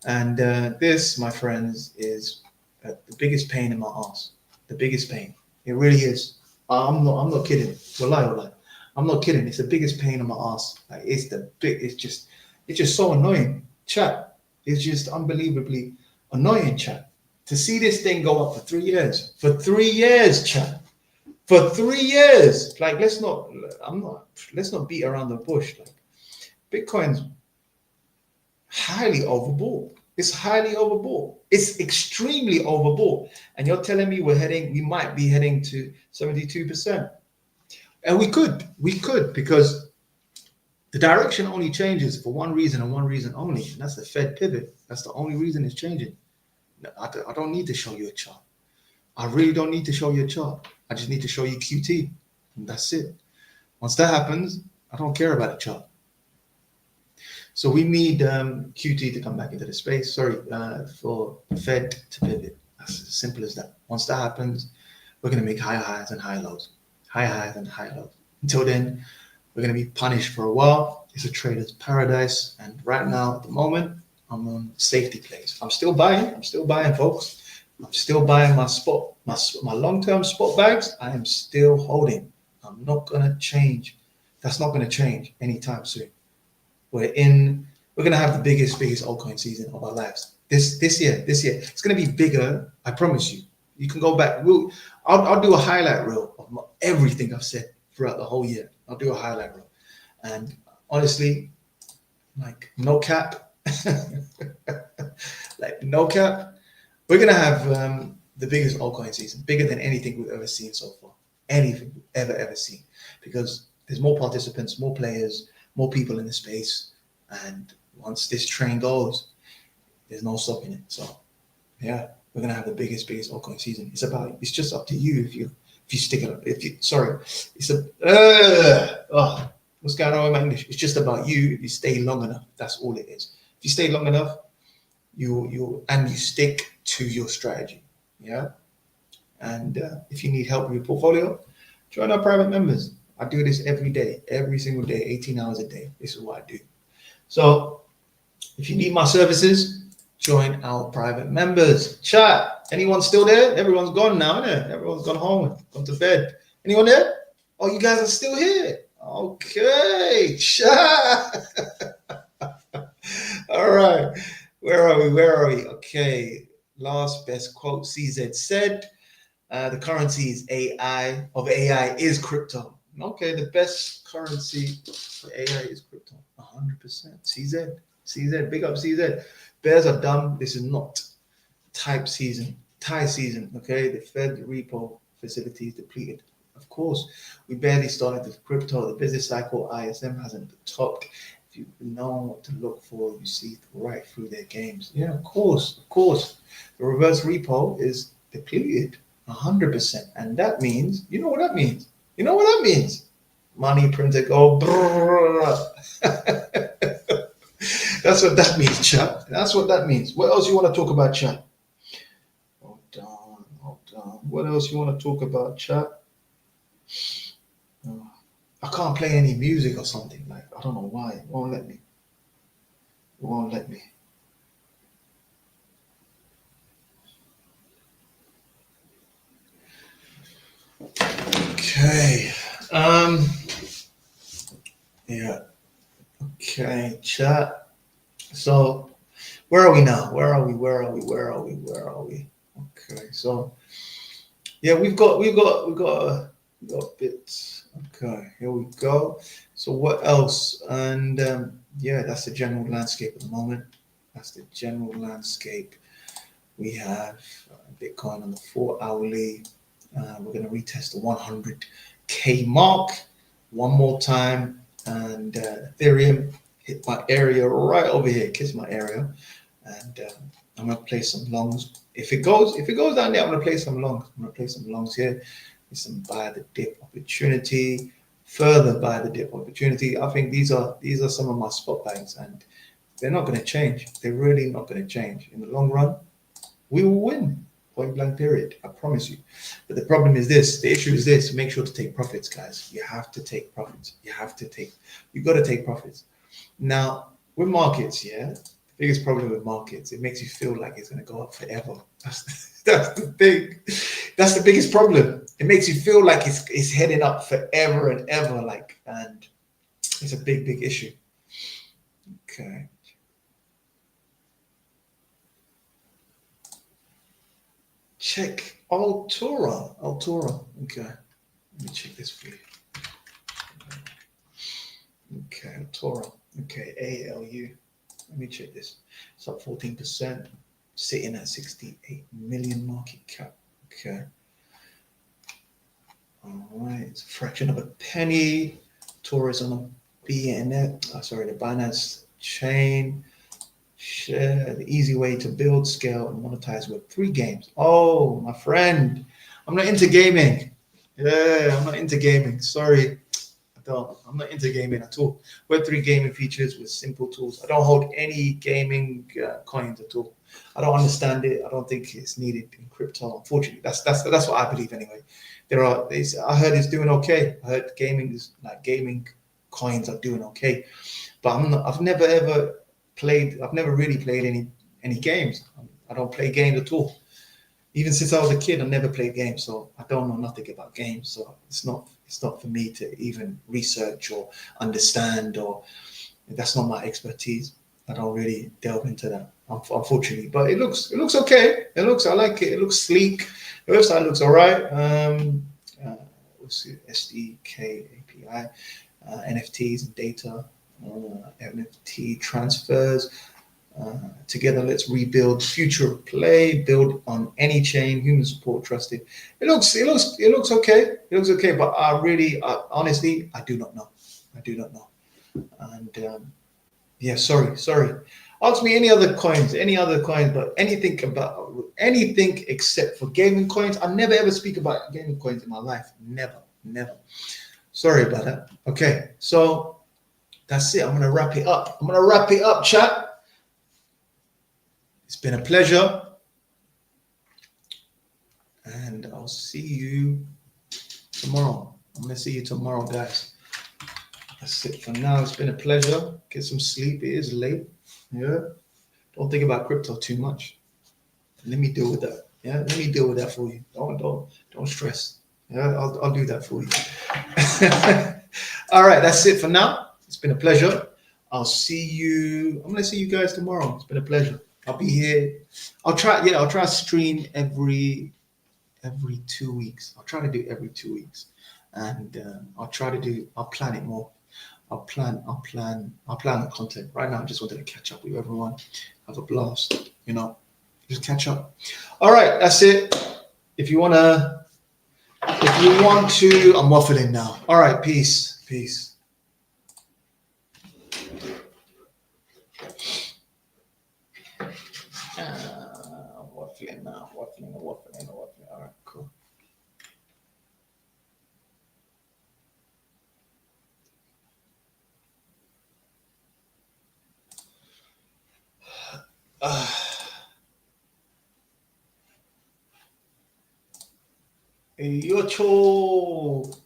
And this, my friends, is the biggest pain in my ass. The biggest pain. It really is. I'm not kidding. Wallahi. I'm not kidding. It's the biggest pain in my ass. Like it's just so annoying. Chat. It's just unbelievably annoying, chat. To see this thing go up for 3 years. For 3 years, chat. For 3 years. Like let's not beat around the bush. Like Bitcoin's highly overbought. It's highly overbought. It's extremely overbought. And you're telling me we might be heading to 72%. And we could, because the direction only changes for one reason and one reason only, and that's the Fed pivot. That's the only reason it's changing. I don't need to show you a chart. I really don't need to show you a chart. I just need to show you QT, and that's it. Once that happens, I don't care about a chart. So we need QT to come back into the space. Sorry, for Fed to pivot. That's as simple as that. Once that happens, we're going to make high highs and high lows. High highs and high lows. Until then, we're going to be punished for a while. It's a trader's paradise. And right now, at the moment, I'm on safety plays. I'm still buying, folks. I'm still buying my long-term spot bags. I am still holding. I'm not going to change. That's not going to change anytime soon. We're going to have the biggest altcoin season of our lives. This year, it's going to be bigger. I promise you. You can go back. I'll do a highlight reel of everything I've said throughout the whole year. I'll do a highlight reel. And honestly, like no cap, like no cap, we're going to have the biggest altcoin season, bigger than anything we've ever seen so far. Anything we've ever seen. Because there's more participants, more players, more people in the space, and once this train goes, there's no stopping it. So, yeah, we're gonna have the biggest altcoin season. It's just up to you if you stick it up. What's going on with my English? It's just about you if you stay long enough. That's all it is. If you stay long enough, you stick to your strategy. Yeah, and if you need help with your portfolio, join our private members. I do this every day, every single day, 18 hours a day. This is what I do. So if you need my services, join our private members. Chat, anyone still there? Everyone's gone now, isn't it? Everyone's gone home, gone to bed. Anyone there? Oh, you guys are still here. Okay, chat. All right. Where are we? Okay. Last best quote CZ said, the currency is AI is crypto. Okay, the best currency for AI is crypto. 100%. CZ, big up CZ. Bears are dumb. This is not Thai season. Okay, the Fed repo facility is depleted. Of course, we barely started with crypto. The business cycle ISM hasn't topped. If you know what to look for, you see right through their games. Yeah, of course. The reverse repo is depleted 100%, and that means, you know what that means. Money printed go. That's what that means, chat. That's what that means. What else you want to talk about, chat? Hold on. What else you want to talk about, chat? I can't play any music or something. Like, I don't know why. It won't let me. Okay. Yeah. Okay, chat. So where are we now? Where are we? Okay, so yeah, we've got bits. Okay, here we go. So what else? And yeah, that's the general landscape at the moment. We have Bitcoin on the 4 hourly. We're going to retest the 100K mark one more time, and Ethereum hit my area right over here. Kiss my area, and I'm going to play some longs. If it goes down there, I'm going to play some longs. Here. There's some buy the dip opportunity. Further buy the dip opportunity. I think these are some of my spot bags, and they're not going to change. They're really not going to change in the long run. We will win. Point blank period. I promise you. But the problem is this. The issue is this. Make sure to take profits, guys. You have to take profits. You've got to take profits. Now, with markets, yeah, the biggest problem with markets, it makes you feel like it's going to go up forever. That's the thing. That's the biggest problem. It makes you feel like it's heading up forever and ever, like, and it's a big issue. Okay. Check Altura. Altura. Okay. Let me check this for you. Okay, Altura. Okay, ALU. Let me check this. It's up 14%, sitting at 68 million market cap. Okay. All right, it's a fraction of a penny. Taurus on a the Binance chain. Share the easy way to build, scale, and monetize Web3 games. Oh, my friend, I'm not into gaming. Yeah, I'm not into gaming. Sorry, I'm not into gaming at all. Web3 gaming features with simple tools. I don't hold any gaming coins at all. I don't understand it. I don't think it's needed in crypto. Unfortunately, that's what I believe anyway. I heard it's doing okay. I heard gaming coins are doing okay, but I've never ever played. I've never really played any games. I don't play games at all. Even since I was a kid, I never played games, so I don't know nothing about games. So it's not for me to even research or understand, or that's not my expertise. I don't really delve into that, unfortunately. But it looks okay. I like it. It looks sleek. The website looks all right. Let's see, SDK API, NFTs and data, NFT transfers. Together, let's rebuild future of play. Build on any chain. Human support, trusted. It looks okay. It looks okay. But honestly, I do not know. I do not know. And yeah, sorry. Ask me any other coins, but anything except for gaming coins. I never ever speak about gaming coins in my life. Never. Sorry about that. Okay, so that's it. I'm gonna wrap it up. Chat. It's been a pleasure, and I'll see you tomorrow. I'm gonna see you tomorrow, guys. That's it for now. It's been a pleasure. Get some sleep. It is late. Yeah. Don't think about crypto too much. Let me deal with that. Yeah. Let me deal with that for you. Don't stress. Yeah. I'll do that for you. All right. That's it for now. It's been a pleasure. I'm gonna see you guys tomorrow. It's been a pleasure. I'll be here. I'll try to stream every 2 weeks. I'll try to do every 2 weeks, and I'll plan it more. I'll plan the content. Right now, I just wanted to catch up with everyone, have a blast, just catch up. All right, that's it. If you want to, I'm waffling now. All right, peace. Waffling now, waffling. All right, cool. Yocho.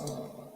Uh,